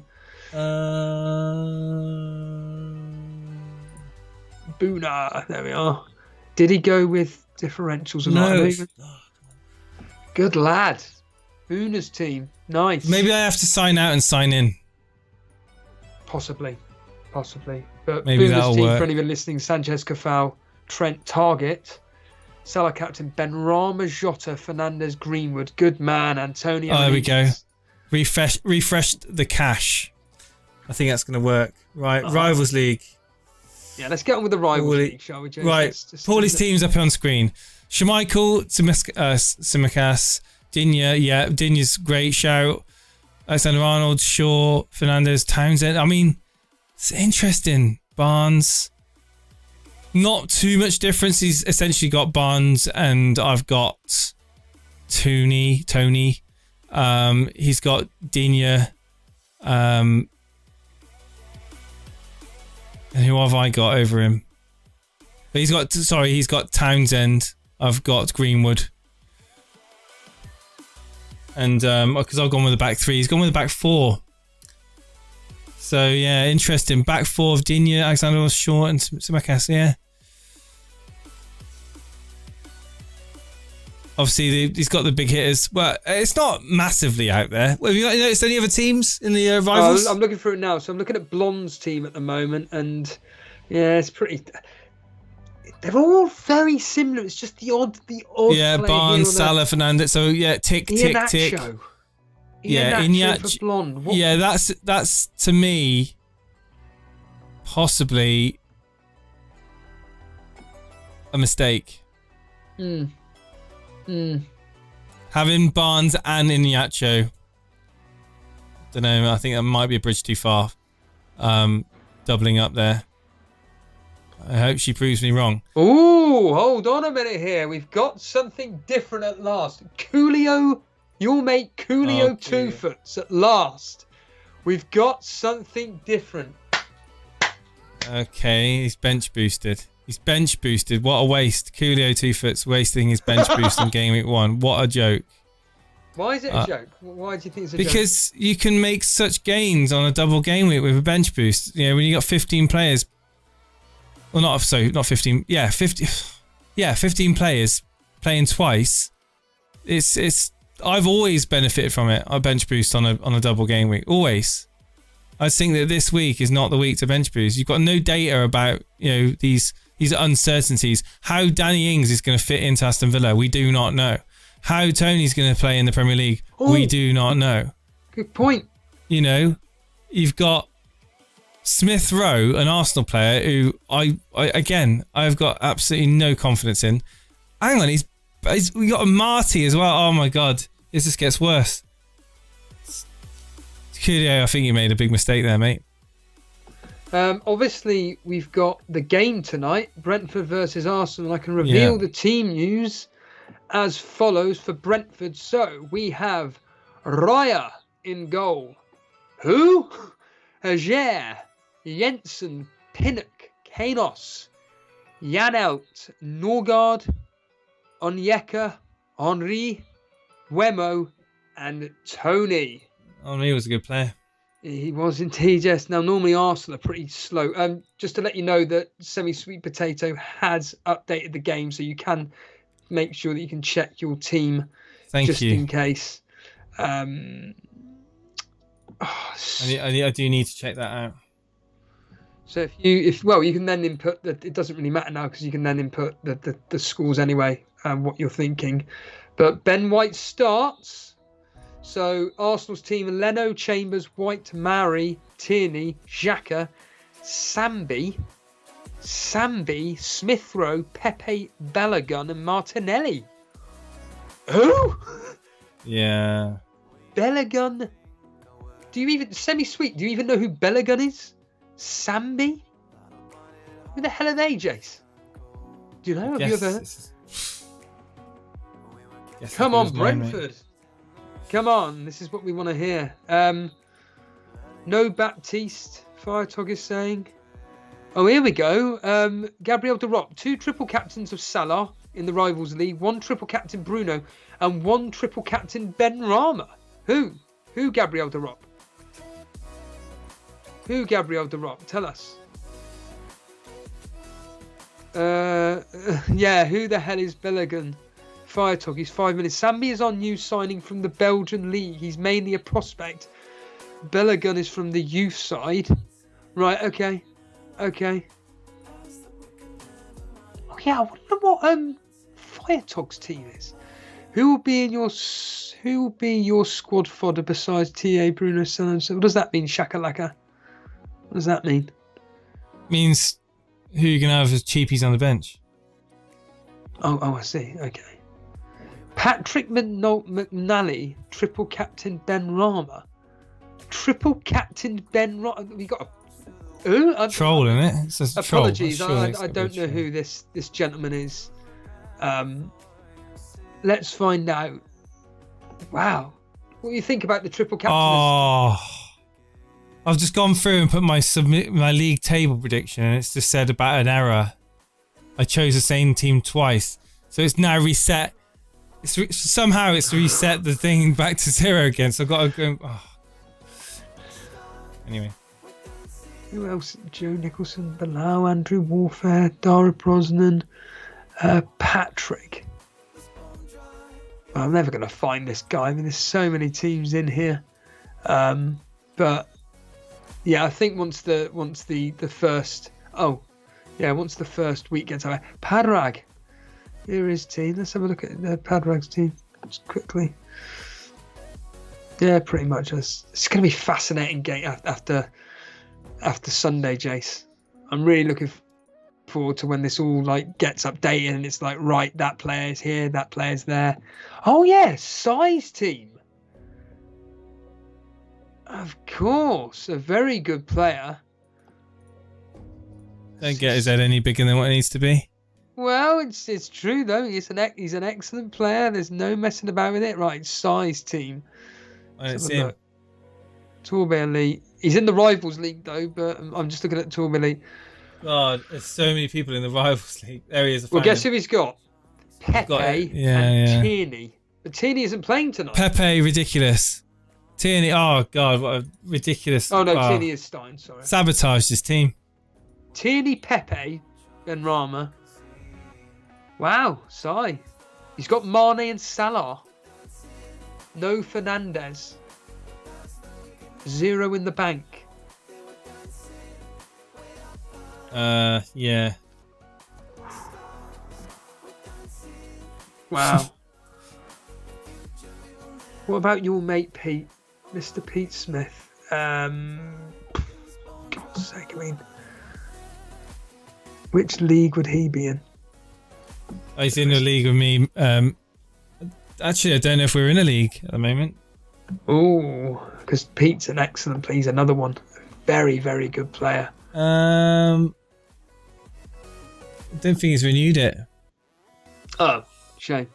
Boona, there we are. Did he go with differentials or No. not? Good lad. Boona's team. Nice. Maybe I have to sign out and sign in. Possibly. But Maybe Boona's that'll team, work. for anyone listening, Sanchez, Cafal, Trent, Target, Salah captain, Benrahma, Jota, Fernandez, Greenwood, good man, Antonio. Oh, there we go. Benitez. Refreshed the cache. I think that's going to work. Right, Rivals League. Yeah, let's get on with the Rivals League, shall we, James? Right, Paulie's team's up on screen. Schmeichel, Tsimikas, Digne. Yeah, Digne's great shout. Alexander-Arnold, Shaw, Fernandez, Townsend. I mean, it's interesting. Barnes. Not too much difference. He's essentially got Barnes and I've got Tony. He's got Digne. And who have I got over him? But he's got Townsend. I've got Greenwood. And because I've gone with the back three, he's gone with the back four. So yeah, interesting. Back four of Digne, Alexander Shaw, and Tsimikas. Yeah. Obviously, he's got the big hitters. Well, it's not massively out there. Have you noticed any other teams in the Rivals? I'm looking for it now. So I'm looking at Blonde's team at the moment, and yeah, it's pretty. They're all very similar. It's just the odd. Yeah, player Barnes, here or there. Salah, Fernandez. So yeah, tick. Yeah, Iheanacho for blonde. What? Yeah, that's to me possibly a mistake. Having Barnes and Iheanacho, don't know. I think that might be a bridge too far. Doubling up there. I hope she proves me wrong. Ooh, hold on a minute here. We've got something different at last. Coolio, your mate Coolio Two-Foots at last. We've got something different. Okay, he's bench boosted. He's bench boosted. What a waste. Coolio Two-Foots wasting his bench boost in Game Week 1. What a joke. Why is it a joke? Why do you think it's a joke? Because you can make such gains on a double game week with a bench boost. You know, when you got 15 players. Well, not 15. Yeah, 50. Yeah, 15 players playing twice. It's. I've always benefited from it. I bench boost on a double game week. Always. I think that this week is not the week to bench boost. You've got no data about these uncertainties. How Danny Ings is going to fit into Aston Villa, we do not know. How Tony's going to play in the Premier League, we do not know. Good point. You've got Smith Rowe, an Arsenal player who I've got absolutely no confidence in. Hang on, we got a Marty as well. Oh my God, this just gets worse. Coolio, I think you made a big mistake there, mate. Obviously, we've got the game tonight, Brentford versus Arsenal. I can reveal the team news as follows for Brentford. So we have Raya in goal. Who? Ajer, Jensen, Pinnock, Kanos, Janelt, Norgard, Onyeka, Henry, Wemo, and Tony. Henry was a good player. He was indeed, yes. Now, normally Arsenal are pretty slow. Just to let you know that Semi-Sweet Potato has updated the game, so you can make sure that you can check your team Thank you. in case. I do need to check that out. So if you can then input that. It doesn't really matter now because you can then input the scores anyway, what you're thinking. But Ben White starts. So Arsenal's team: Leno, Chambers, White, Mari, Tierney, Xhaka, Sambi, Smith Rowe, Pepe, Balogun, and Martinelli. Who? Yeah. Balogun. Do you even Semi-Sweet? Do you even know who Balogun is? Sambi? Who the hell are they, Jace? Do you know? Have you ever heard? Come on, Brentford. Come on, this is what we want to hear. No Baptiste, Firetog is saying. Oh, here we go. Gabriel de Ropp, 2 triple captains of Salah in the Rivals League, 1 triple captain Bruno, and 1 triple captain Ben Rama. Who? Who Gabriel de Ropp? Who Gabriel de Ropp? Tell us. Yeah, who the hell is Balogun? Firetog, he's 5 minutes. Sambi is our new signing from the Belgian league. He's mainly a prospect. Balogun is from the youth side. Right, okay. Oh yeah, I wonder what Firetog's team is. Who will be your squad fodder besides TA, Bruno, Salah? What does that mean, Shakalaka? What does that mean? Means who you can have as cheapies on the bench. Oh, I see. Okay. Patrick McNally, triple captain Ben Rama. Triple captain Ben Rama. We got a troll in it. It says apologies, troll. I don't know who this gentleman is. Let's find out. Wow. What do you think about the triple captain? Oh, I've just gone through and put my league table prediction, and it's just said about an error. I chose the same team twice, so it's now reset. Somehow it's reset the thing back to 0 again. So I've got to go. Oh. Anyway. Who else? Joe Nicholson, Bilal, Andrew Warfare, Dara Brosnan, Patrick. I'm never going to find this guy. I mean, there's so many teams in here. But yeah, I think once the first week gets over, Padrag. Here is team. Let's have a look at Padrag's team just quickly. Yeah, pretty much. It's going to be fascinating game after Sunday, Jace. I'm really looking forward to when this all like gets updated and it's like, right, that player's here, that player's there. Oh yeah, size team. Of course, a very good player. Don't get his head any bigger than what it needs to be. Well, it's true though. He's an excellent player. There's no messing about with it. Right, size team. I don't see him. Torbay Elite. He's in the Rivals League though, but I'm just looking at Torbay Elite. God, there's so many people in the Rivals League. There he is. Well, guess who he's got? Pepe and Tierney. But Tierney isn't playing tonight. Pepe, ridiculous. Tierney, oh God, what a ridiculous. Oh no, Tierney is starting, sorry. Sabotaged his team. Tierney, Pepe, Benrahma. Wow, Sai. He's got Mane and Salah. No Fernandes. 0 in the bank. Yeah. Wow. What about your mate Pete, Mr. Pete Smith? God's sake, I mean, which league would he be in? He's in a league with me. Actually, I don't know if we're in a league at the moment. Oh, because Pete's an excellent player. He's another one. Very, very good player. I don't think he's renewed it. Oh, shame.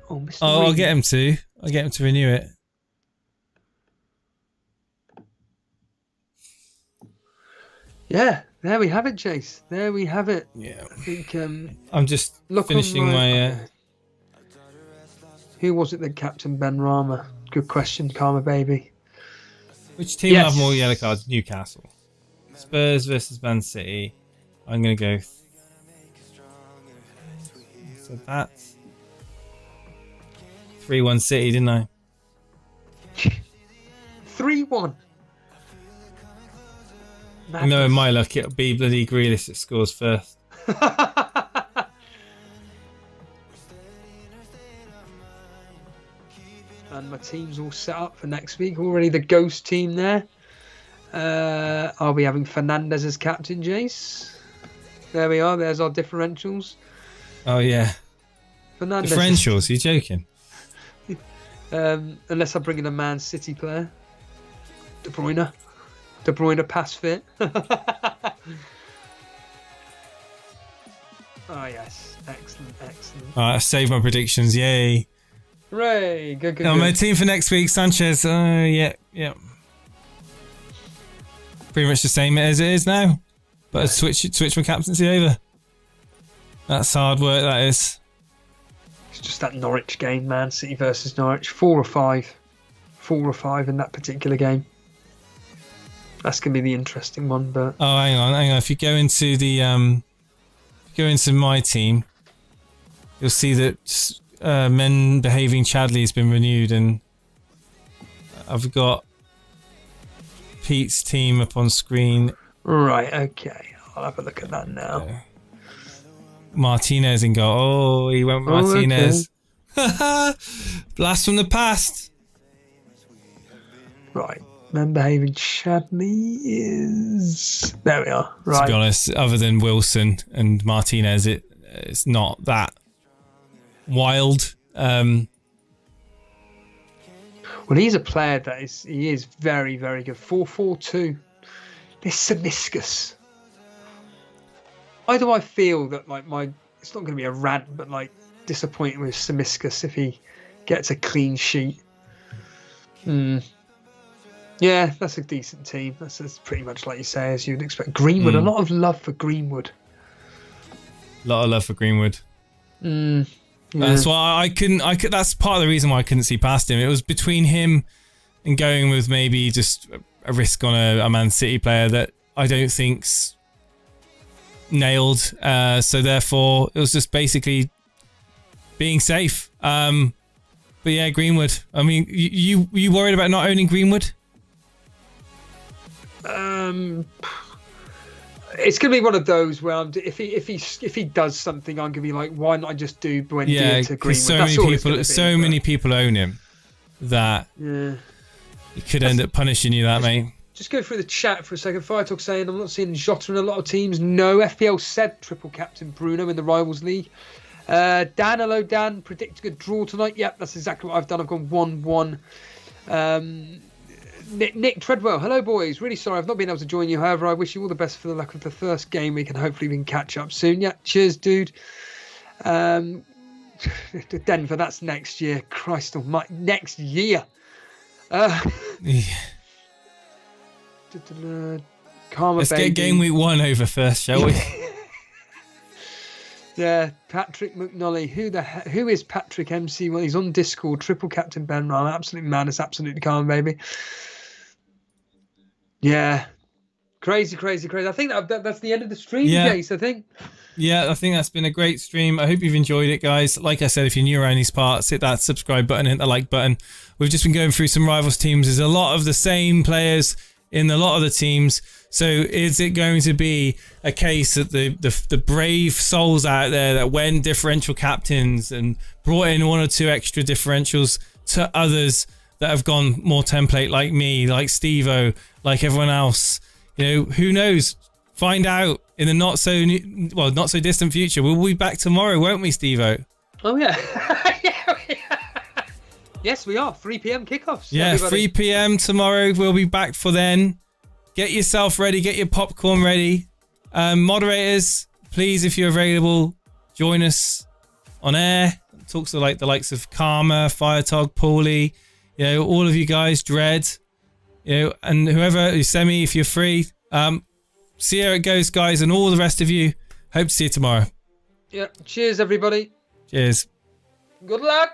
Oh, Mr. Oh, I'll Reed. get him to. I'll get him to renew it. Yeah, there we have it, Chase. There we have it. Yeah. I think. I'm just finishing my. Who was it that captained Benrahma? Good question, Karma Baby. Which team will have more yellow cards? Newcastle. Spurs versus Man City. I'm going to go. So that's 3-1 City, didn't I? 3-1. I know in my luck it'll be bloody Grealish that scores first. And my team's all set up for next week. Already the ghost team there. I'll be having Fernandes as captain, Jace. There we are. There's our differentials. Oh, yeah. Fernandes. Differentials? Are you joking? Unless I bring in a Man City player. De Bruyne pass fit. Oh, yes. Excellent, excellent. Alright, I've saved my predictions. Yay. Hooray. Good, good, Now, good. my team for next week, Sanchez. Yeah. Pretty much the same as it is now. But I switch my captaincy over. That's hard work, that is. It's just that Norwich game, Man City versus Norwich. 4 or 5. 4 or 5 in that particular game. That's going to be the interesting one. But oh, hang on. If you go into my team, you'll see that Men Behaving Chadley has been renewed, and I've got Pete's team up on screen. Right, okay. I'll have a look at that now. Martinez in goal. Oh, he went Martinez. Okay. Blast from the past. Right. Men Behaving Chadley is... There we are. Right. To be honest, other than Wilson and Martinez, it's not that wild. Well, he's a player that is very, very good. 4-4-2. This Simiscus. Why do I feel that it's not going to be a rant, but disappointed with Simiscus if he gets a clean sheet? Yeah, that's a decent team. That's pretty much like you say, as you'd expect. Greenwood, a lot of love for Greenwood. A lot of love for Greenwood. Yeah. That's why I couldn't. That's part of the reason why I couldn't see past him. It was between him and going with maybe just a risk on a Man City player that I don't think's nailed. So therefore, it was just basically being safe. But yeah, Greenwood. I mean, you worried about not owning Greenwood? It's gonna be one of those where if he does something, I'm gonna be like, why not just do Buendia to Greenwood? So many people own him that He could end up punishing you, that mate. Just go through the chat for a second. Firetalk saying, I'm not seeing Jota in a lot of teams. No, FPL said triple captain Bruno in the Rivals League. Dan, hello Dan, predicting a draw tonight. Yep, that's exactly what I've done. I've gone 1-1. Nick Treadwell, hello boys. Really sorry I've not been able to join you. However, I wish you all the best for the luck of the first game week and hopefully we can catch up soon. Yeah, cheers, dude. Denver, that's next year. Christ almighty, next year. Karma Let's baby. get game week 1 over first, shall we? Yeah, Patrick McNully. Who is Patrick MC? Well, he's on Discord. Triple Captain Ben Ryan. Absolutely mad. It's absolutely calm, baby. Yeah, crazy. I think that's the end of the stream, Jace. I think. Yeah, I think that's been a great stream. I hope you've enjoyed it, guys. Like I said, if you're new around these parts, hit that subscribe button, hit the like button. We've just been going through some Rivals teams. There's a lot of the same players in a lot of the teams. So is it going to be a case that the brave souls out there that went differential captains and brought in 1 or 2 extra differentials to others that have gone more template, like me, like Steve-O, like everyone else? You know, who knows? Find out in the not so distant future. We'll be back tomorrow, won't we, Steve-O? Oh yeah. Yes, we are. 3 p.m. kickoffs. Yeah, everybody. 3 p.m. tomorrow. We'll be back for then. Get yourself ready. Get your popcorn ready. Moderators, please, if you're available, join us on air. Talk to the likes of Karma, Firetog, Paulie, you know, all of you guys, Dread, you know, and whoever, Semi, if you're free. See how it goes, guys, and all the rest of you. Hope to see you tomorrow. Yeah. Cheers, everybody. Cheers. Good luck.